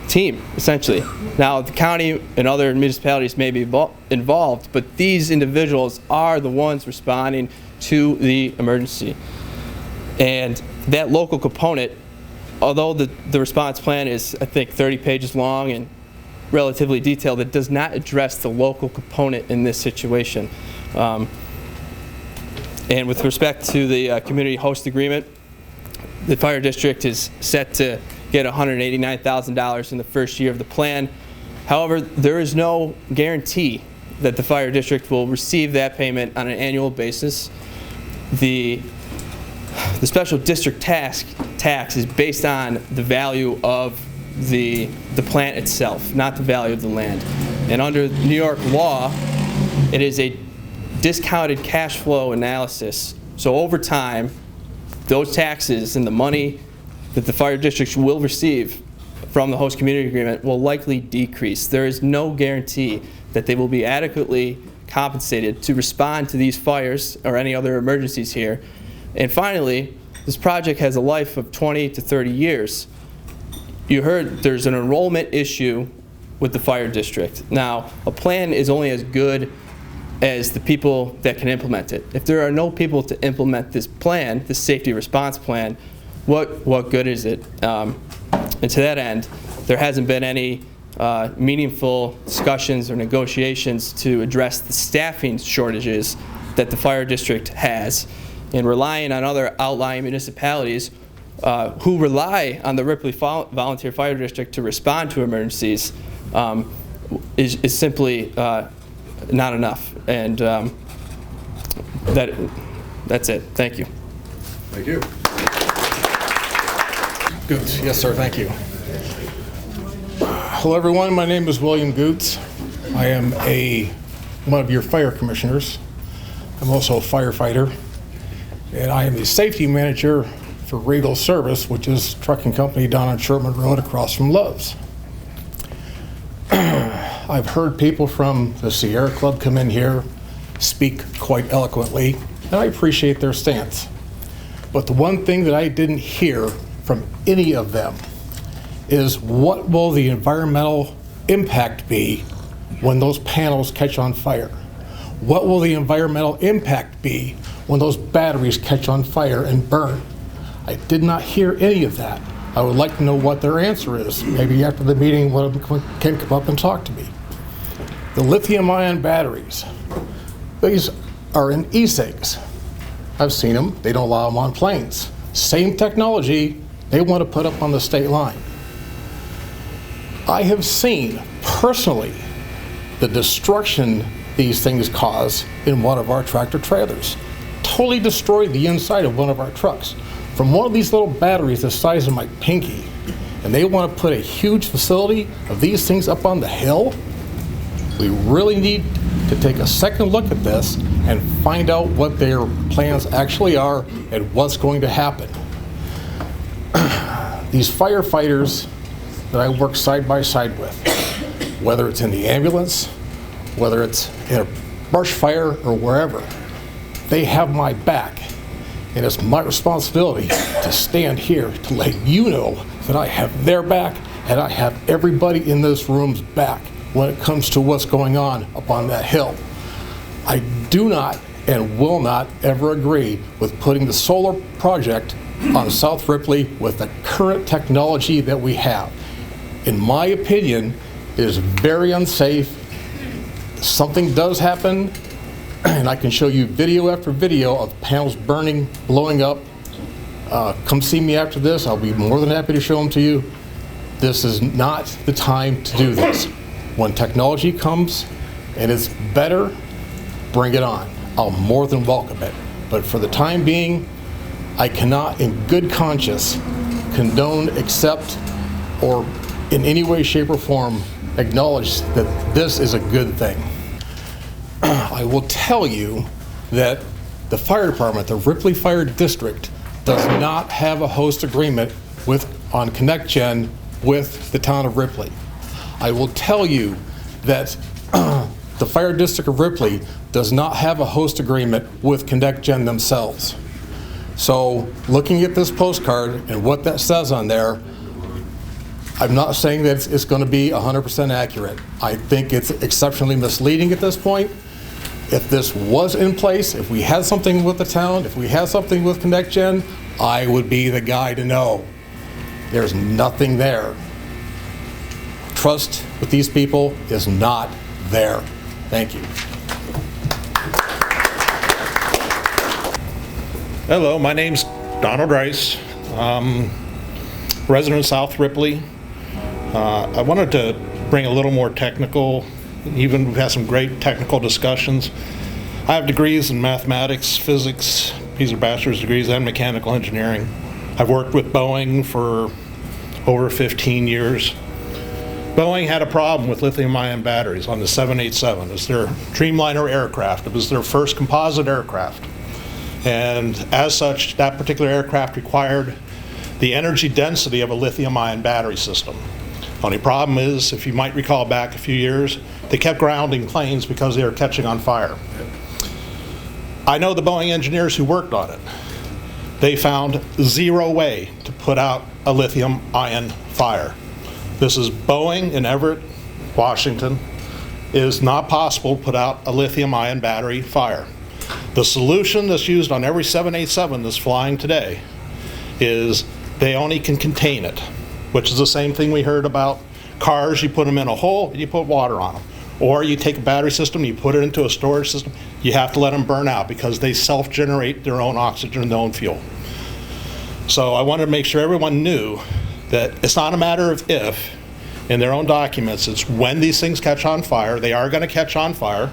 team, essentially. Now, the county and other municipalities may be involved, but these individuals are the ones responding to the emergency. And that local component, although the response plan is, I think, 30 pages long and relatively detailed, it does not address the local component in this situation. And with respect to the community host agreement, the fire district is set to get $189,000 in the first year of the plan. However, there is no guarantee that the fire district will receive that payment on an annual basis. The special district tax is based on the value of the plant itself, not the value of the land. And under New York law, it is a discounted cash flow analysis. So over time, those taxes and the money that the fire districts will receive from the host community agreement will likely decrease. There is no guarantee that they will be adequately compensated to respond to these fires or any other emergencies here. And finally, this project has a life of 20 to 30 years. You heard there's an enrollment issue with the fire district. Now, a plan is only as good as the people that can implement it. If there are no people to implement this plan, this safety response plan, what good is it? And to that end, there hasn't been any meaningful discussions or negotiations to address the staffing shortages that the fire district has. And relying on other outlying municipalities who rely on the Ripley Volunteer Fire District to respond to emergencies is simply not enough. And that's it. Thank you. Thank you. Goots. Yes, sir. Thank you. Hello, everyone. My name is William Goots. I am one of your fire commissioners. I'm also a firefighter, and I am the safety manager for Regal Service, which is a trucking company down on Sherman Road across from Love's. I've heard people from the Sierra Club come in here, speak quite eloquently, and I appreciate their stance. But the one thing that I didn't hear from any of them is what will the environmental impact be when those panels catch on fire? What will the environmental impact be when those batteries catch on fire and burn? I did not hear any of that. I would like to know what their answer is. Maybe after the meeting, one of them can come up and talk to me. The lithium-ion batteries, these are in e-cigs. I've seen them. They don't allow them on planes. Same technology they want to put up on the state line. I have seen personally the destruction these things cause in one of our tractor trailers. Totally destroyed the inside of one of our trucks. From one of these little batteries the size of my pinky, and they want to put a huge facility of these things up on the hill. We really need to take a second look at this and find out what their plans actually are and what's going to happen. These firefighters that I work side by side with, whether it's in the ambulance, whether it's in a brush fire or wherever, they have my back. And it's my responsibility to stand here to let you know that I have their back and I have everybody in this room's back when it comes to what's going on up on that hill. I do not and will not ever agree with putting the solar project on South Ripley with the current technology that we have. In my opinion, it is very unsafe. Something does happen, and I can show you video after video of panels burning, blowing up. Come see me after this. I'll be more than happy to show them to you. This is not the time to do this. When technology comes and it's better, bring it on. I'll more than welcome it. But for the time being, I cannot in good conscience condone, accept, or in any way, shape, or form acknowledge that this is a good thing. I will tell you that the fire department, the Ripley Fire District, does not have a host agreement on ConnectGen with the town of Ripley. I will tell you that the Fire District of Ripley does not have a host agreement with ConnectGen themselves. So looking at this postcard and what that says on there, I'm not saying that it's going to be 100% accurate. I think it's exceptionally misleading at this point. If this was in place, if we had something with the town, if we had something with ConnectGen, I would be the guy to know. There's nothing there. Trust with these people is not there. Thank you. Hello, my name's Donald Rice. resident of South Ripley. I wanted to bring a little more technical, even we've had some great technical discussions. I have degrees in mathematics, physics, these are bachelor's degrees, and mechanical engineering. I've worked with Boeing for over 15 years. Boeing had a problem with lithium-ion batteries on the 787. It was their Dreamliner aircraft. It was their first composite aircraft. And as such, that particular aircraft required the energy density of a lithium-ion battery system. Only problem is, if you might recall back a few years, they kept grounding planes because they were catching on fire. I know the Boeing engineers who worked on it. They found zero way to put out a lithium-ion fire. This is Boeing in Everett, Washington. It is not possible to put out a lithium-ion battery fire. The solution that's used on every 787 that's flying today is they only can contain it, which is the same thing we heard about cars. You put them in a hole and you put water on them. Or you take a battery system, you put it into a storage system, you have to let them burn out because they self-generate their own oxygen and their own fuel. So I wanted to make sure everyone knew that it's not a matter of if, in their own documents, it's when these things catch on fire. They are going to catch on fire.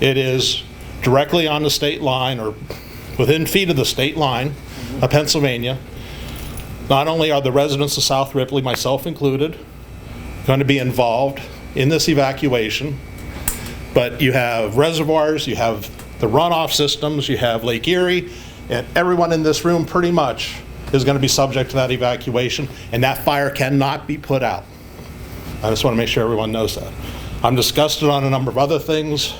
It is directly on the state line or within feet of the state line of Pennsylvania. Not only are the residents of South Ripley, myself included, going to be involved in this evacuation, but you have reservoirs, you have the runoff systems, you have Lake Erie, and everyone in this room pretty much is going to be subject to that evacuation, and that fire cannot be put out. I just want to make sure everyone knows that. I'm disgusted on a number of other things.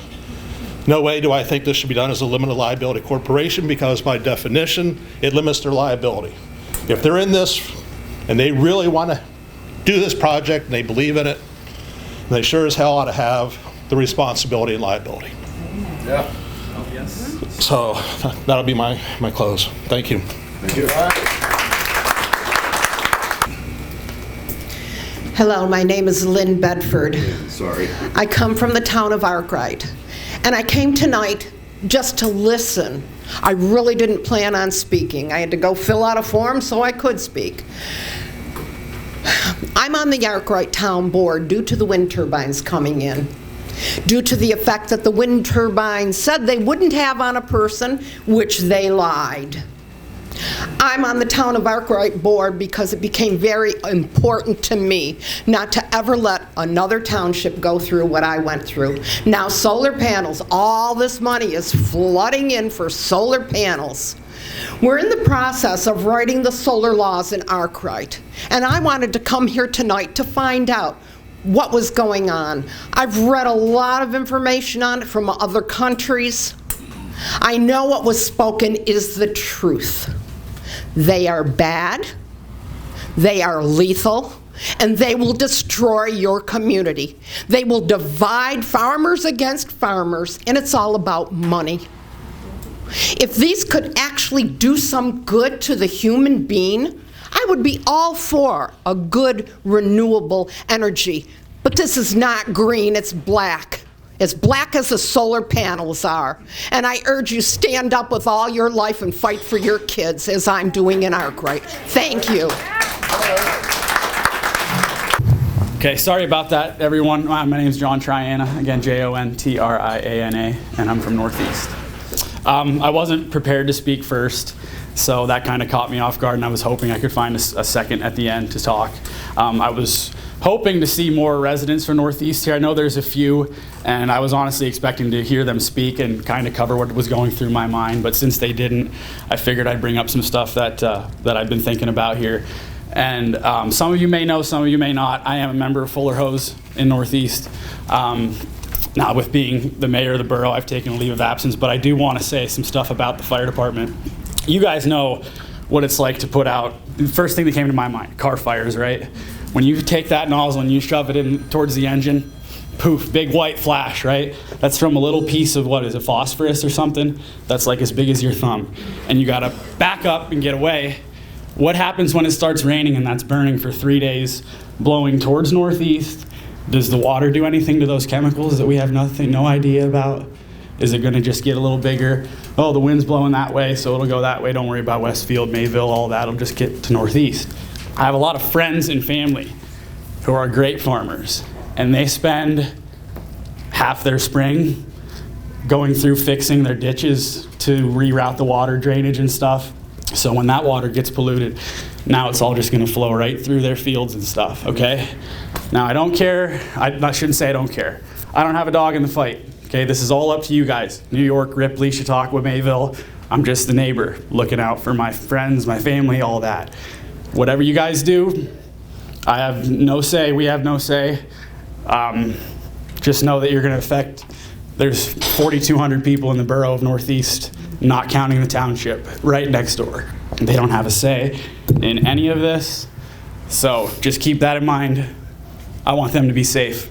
No way do I think this should be done as a limited liability corporation because by definition, it limits their liability. If they're in this and they really want to do this project and they believe in it, they sure as hell ought to have the responsibility and liability. Yeah. Yes. So that'll be my close. Thank you. Thank you. Hello, my name is Lynn Bedford. Sorry. I come from the town of Arkwright, and I came tonight just to listen. I really didn't plan on speaking. I had to go fill out a form so I could speak. I'm on the Arkwright Town Board due to the wind turbines coming in, due to the effect that the wind turbines said they wouldn't have on a person, which they lied. I'm on the Town of Arkwright Board because it became very important to me not to ever let another township go through what I went through. Now solar panels, all this money is flooding in for solar panels. We're in the process of writing the solar laws in Arkwright, and I wanted to come here tonight to find out what was going on. I've read a lot of information on it from other countries. I know what was spoken is the truth. They are bad, they are lethal, and they will destroy your community. They will divide farmers against farmers, and it's all about money. If these could actually do some good to the human being, I would be all for a good renewable energy. But this is not green, it's black. As black as the solar panels are. And I urge you, stand up with all your life and fight for your kids, as I'm doing in Arkwright. Thank you. Okay, sorry about that, everyone. My name is Jon Triana, again, Jon-Triana, and I'm from Northeast. I wasn't prepared to speak first, so that kind of caught me off guard, and I was hoping I could find a second at the end to talk. I was hoping to see more residents from Northeast here. I know there's a few, and I was honestly expecting to hear them speak and kind of cover what was going through my mind, but since they didn't, I figured I'd bring up some stuff that I've been thinking about here. And some of you may know, some of you may not. I am a member of Fuller Hose in Northeast. Now, with being the mayor of the borough, I've taken a leave of absence, but I do want to say some stuff about the fire department. You guys know what it's like to put out, the first thing that came to my mind, car fires, right? When you take that nozzle and you shove it in towards the engine, poof, big white flash, right? That's from a little piece of, what is it, phosphorus or something? That's like as big as your thumb. And you gotta back up and get away. What happens when it starts raining and that's burning for 3 days, blowing towards Northeast? Does the water do anything to those chemicals that we have no idea about? Is it gonna just get a little bigger? Oh, the wind's blowing that way, so it'll go that way. Don't worry about Westfield, Mayville, all that. It'll just get to Northeast. I have a lot of friends and family who are great farmers, and they spend half their spring going through fixing their ditches to reroute the water drainage and stuff. So when that water gets polluted, now it's all just going to flow right through their fields and stuff, okay? Now, I don't care. I shouldn't say I don't care. I don't have a dog in the fight, okay? This is all up to you guys. New York, Ripley, Chautauqua, Mayville. I'm just the neighbor looking out for my friends, my family, all that. Whatever you guys do, I have no say. We have no say. Just know that you're going to affect, there's 4,200 people in the borough of Northeast, not counting the township, right next door. They don't have a say in any of this. So just keep that in mind. I want them to be safe.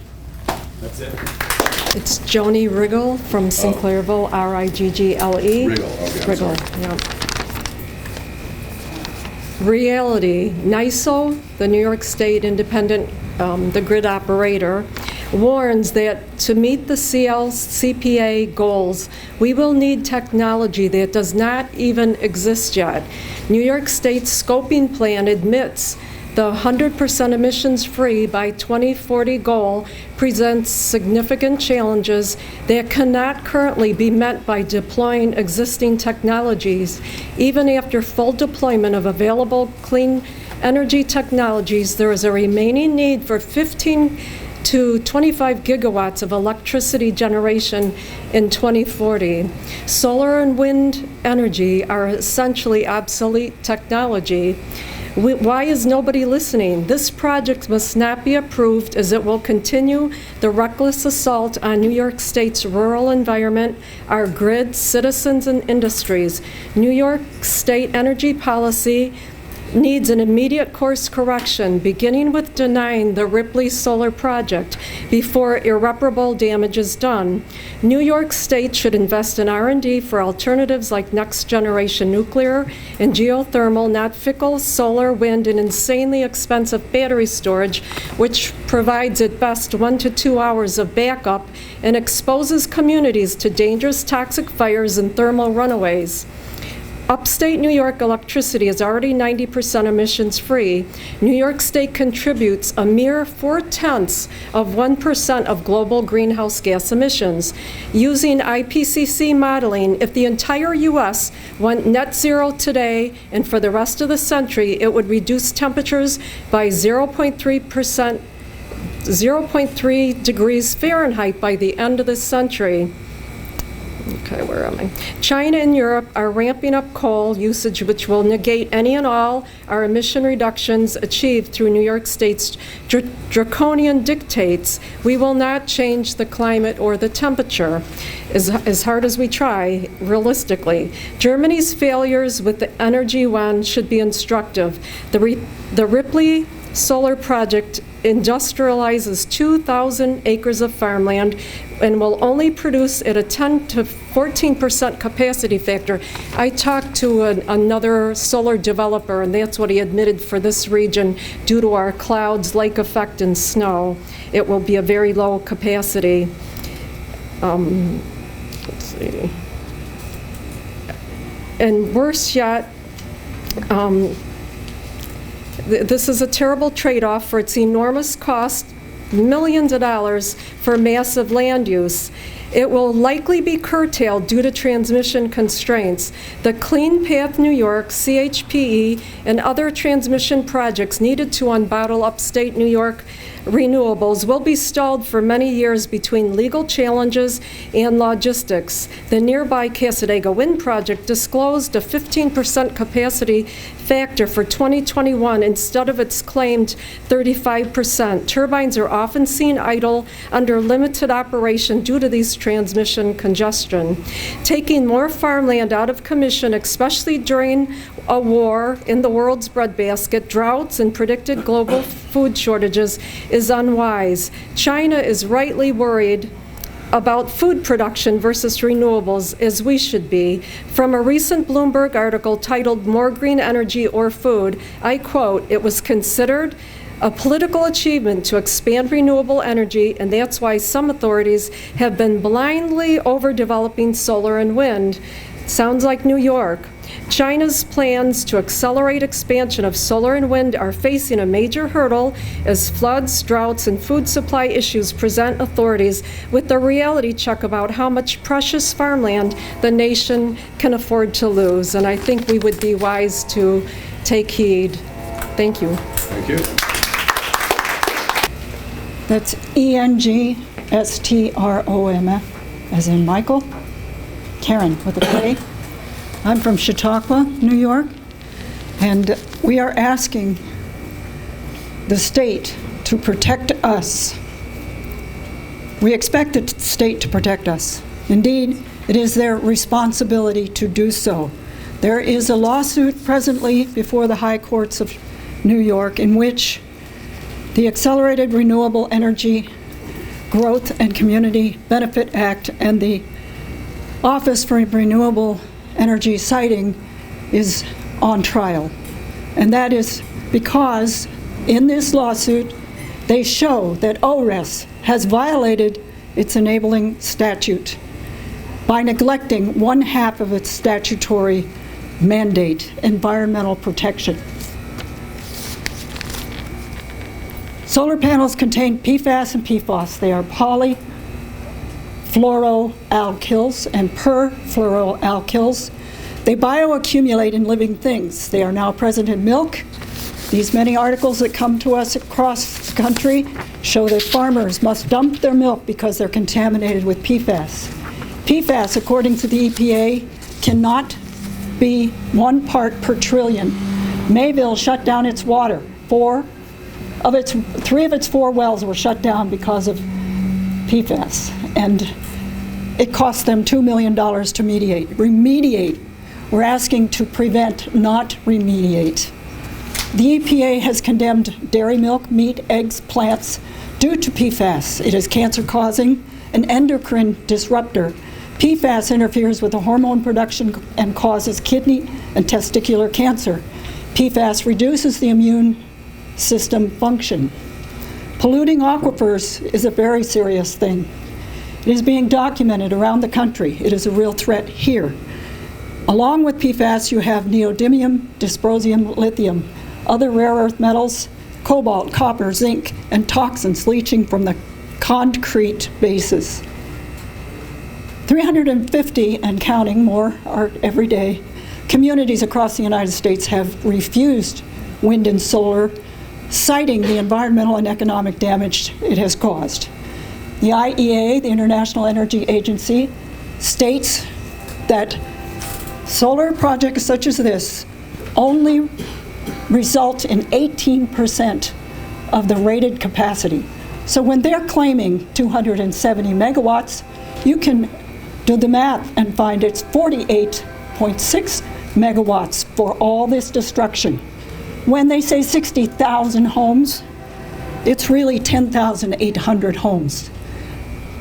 That's it. It's Joni Riggle from Sinclairville, R-I-G-G-L-E. Riggle, okay, I'm Riggle, sorry. yeah. Reality. NISO, the New York State Independent, the grid operator, warns that to meet the CLCPA goals, we will need technology that does not even exist yet. New York State's scoping plan admits the 100% emissions-free by 2040 goal presents significant challenges that cannot currently be met by deploying existing technologies. Even after full deployment of available clean energy technologies, there is a remaining need for 15 to 25 gigawatts of electricity generation in 2040. Solar and wind energy are essentially obsolete technology. Why is nobody listening? This project must not be approved as it will continue the reckless assault on New York State's rural environment, our grid, citizens, and industries. New York State energy policy needs an immediate course correction, beginning with denying the Ripley Solar Project before irreparable damage is done. New York State should invest in R&D for alternatives like next-generation nuclear and geothermal, not fickle solar, wind, and insanely expensive battery storage, which provides at best 1 to 2 hours of backup and exposes communities to dangerous toxic fires and thermal runaways. Upstate New York electricity is already 90% emissions-free. New York State contributes a mere 0.4% of global greenhouse gas emissions. Using IPCC modeling, if the entire U.S. went net zero today and for the rest of the century, it would reduce temperatures by 0.3 degrees Fahrenheit by the end of this century. Okay, where am I? China and Europe are ramping up coal usage, which will negate any and all our emission reductions achieved through New York State's draconian dictates. We will not change the climate or the temperature, as hard as we try, realistically. Germany's failures with the Energy One should be instructive. The Ripley Solar Project industrializes 2,000 acres of farmland and will only produce at a 10 to 14% capacity factor. I talked to another solar developer, and that's what he admitted for this region. Due to our clouds, lake effect, and snow, it will be a very low capacity. Let's see. And worse yet, this is a terrible trade-off for its enormous cost, millions of dollars for massive land use. It will likely be curtailed due to transmission constraints. The Clean Path New York, CHPE, and other transmission projects needed to unbottle upstate New York renewables will be stalled for many years between legal challenges and logistics. The nearby Casadega Wind Project disclosed a 15% capacity factor for 2021 instead of its claimed 35%. Turbines are often seen idle under limited operation due to these transmission congestion. Taking more farmland out of commission, especially during a war in the world's breadbasket, droughts, and predicted global food shortages is unwise. China is rightly worried about food production versus renewables, as we should be. From a recent Bloomberg article titled "More Green Energy or Food," I quote, "It was considered a political achievement to expand renewable energy, and that's why some authorities have been blindly overdeveloping solar and wind." Sounds like New York. China's plans to accelerate expansion of solar and wind are facing a major hurdle as floods, droughts, and food supply issues present authorities with the reality check about how much precious farmland the nation can afford to lose. And I think we would be wise to take heed. Thank you. Thank you. That's ENGSTROMF, as in Michael. Karen with a K. I'm from Chautauqua, New York, and we are asking the state to protect us. We expect the state to protect us. Indeed, it is their responsibility to do so. There is a lawsuit presently before the high courts of New York in which the Accelerated Renewable Energy Growth and Community Benefit Act and the Office for Renewable Energy Siting is on trial. And that is because in this lawsuit, they show that ORES has violated its enabling statute by neglecting 1/2 of its statutory mandate, environmental protection. Solar panels contain PFAS and PFOS. They are polyfluoroalkyls and perfluoroalkyls. They bioaccumulate in living things. They are now present in milk. These many articles that come to us across the country show that farmers must dump their milk because they're contaminated with PFAS. PFAS, according to the EPA, cannot be 1 part per trillion. Mayville shut down its water. 3 of its 4 wells were shut down because of PFAS, and it cost them $2 million to remediate. We're asking to prevent, not remediate. The EPA has condemned dairy milk, meat, eggs, plants due to PFAS. It is cancer-causing, an endocrine disruptor. PFAS interferes with the hormone production and causes kidney and testicular cancer. PFAS reduces the immune system function. Polluting aquifers is a very serious thing. It is being documented around the country. It is a real threat here. Along with PFAS, you have neodymium, dysprosium, lithium, other rare earth metals, cobalt, copper, zinc, and toxins leaching from the concrete bases. 350 and counting more are every day. Communities across the United States have refused wind and solar, citing the environmental and economic damage it has caused. The IEA, the International Energy Agency, states that solar projects such as this only result in 18% of the rated capacity. So when they're claiming 270 megawatts, you can do the math and find it's 48.6 megawatts for all this destruction. When they say 60,000 homes, it's really 10,800 homes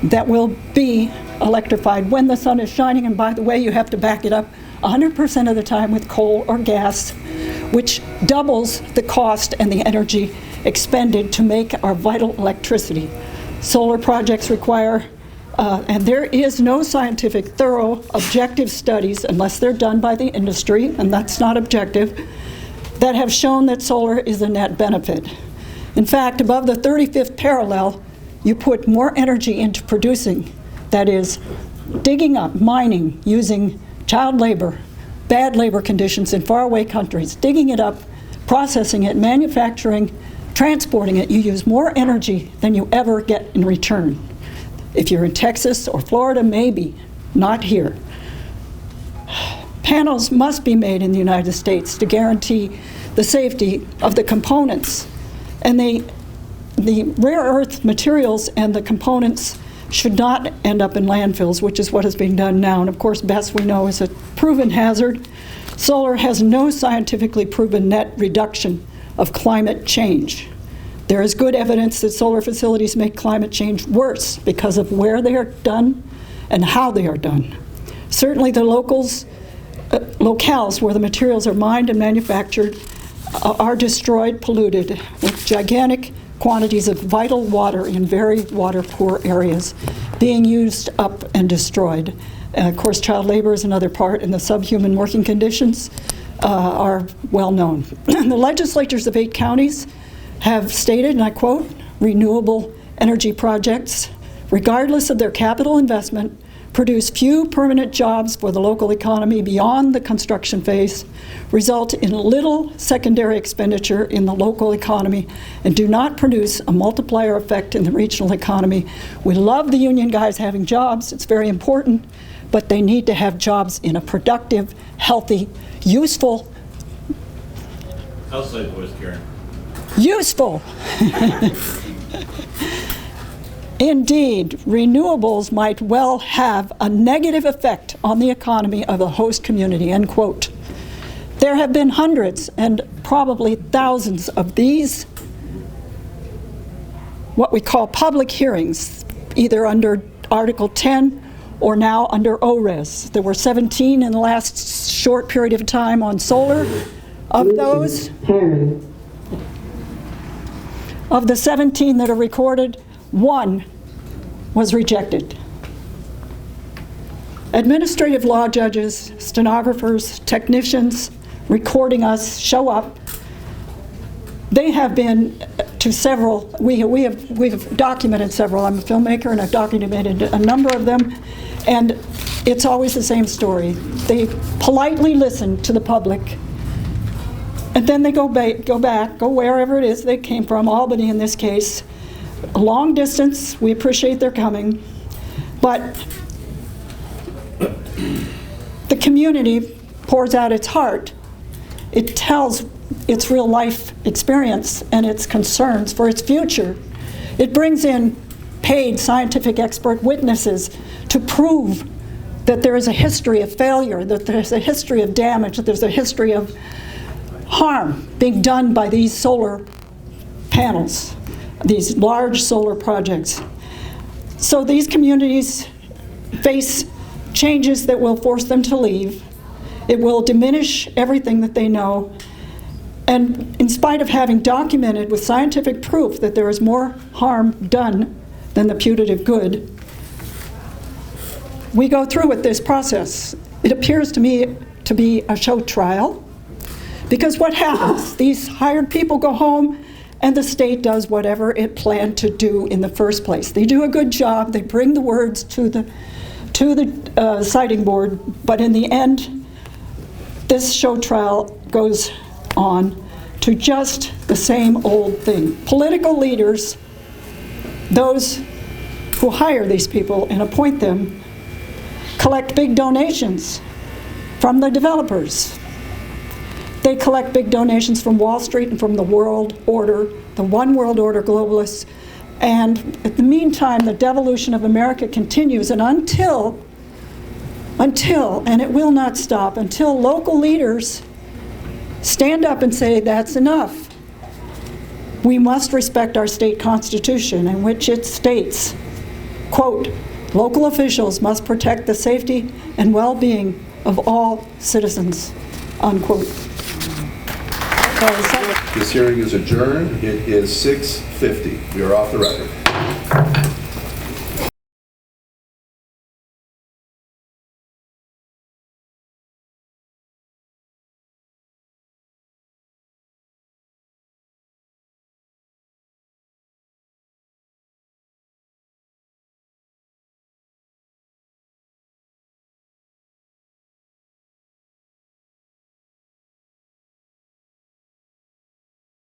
that will be electrified when the sun is shining. And by the way, you have to back it up 100% of the time with coal or gas, which doubles the cost and the energy expended to make our vital electricity. Solar projects require, and there is no scientific, thorough, objective studies, unless they're done by the industry, and that's not objective, that have shown that solar is a net benefit. In fact, above the 35th parallel, you put more energy into producing, that is, digging up, mining, using child labor, bad labor conditions in faraway countries, digging it up, processing it, manufacturing, transporting it. You use more energy than you ever get in return. If you're in Texas or Florida, maybe, not here. Panels must be made in the United States to guarantee the safety of the components. And the rare earth materials and the components should not end up in landfills, which is what is being done now. And of course, best we know is a proven hazard. Solar has no scientifically proven net reduction of climate change. There is good evidence that solar facilities make climate change worse because of where they are done and how they are done. Certainly the locales where the materials are mined and manufactured are destroyed, polluted with gigantic quantities of vital water in very water-poor areas being used up and destroyed. And of course, child labor is another part, and the subhuman working conditions are well known. The legislatures of 8 counties have stated, and I quote, renewable energy projects, regardless of their capital investment, produce few permanent jobs for the local economy beyond the construction phase, result in little secondary expenditure in the local economy, and do not produce a multiplier effect in the regional economy. We love the union guys having jobs, it's very important, but they need to have jobs in a productive, healthy, useful. Outside voice, Karen. Useful. Indeed, renewables might well have a negative effect on the economy of the host community, end quote. There have been hundreds and probably thousands of these, what we call public hearings, either under Article 10 or now under ORES. There were 17 in the last short period of time on solar. Of those, of the 17 that are recorded, 1 was rejected. Administrative law judges, stenographers, technicians recording us show up. They have been to several, we've documented several. I'm a filmmaker and I've documented a number of them, and it's always the same story. They politely listen to the public, and then they go back, go wherever it is they came from, Albany in this case, a long distance. We appreciate their coming, but the community pours out its heart. It tells its real life experience and its concerns for its future. It brings in paid scientific expert witnesses to prove that there is a history of failure, that there's a history of damage, that there's a history of harm being done by these solar panels, these large solar projects. So these communities face changes that will force them to leave. It will diminish everything that they know. And in spite of having documented with scientific proof that there is more harm done than the putative good, we go through with this process. It appears to me to be a show trial, because what happens? These hired people go home and the state does whatever it planned to do in the first place. They do a good job, they bring the words to the siting board, but in the end, this show trial goes on to just the same old thing. Political leaders, those who hire these people and appoint them, collect big donations from the developers. They collect big donations from Wall Street and from the world order, the one world order globalists. And in the meantime, the devolution of America continues, and until, and it will not stop, until local leaders stand up and say, that's enough. We must respect our state constitution, in which it states, quote, local officials must protect the safety and well-being of all citizens, unquote. This hearing is adjourned. It is 6:50. We are off the record.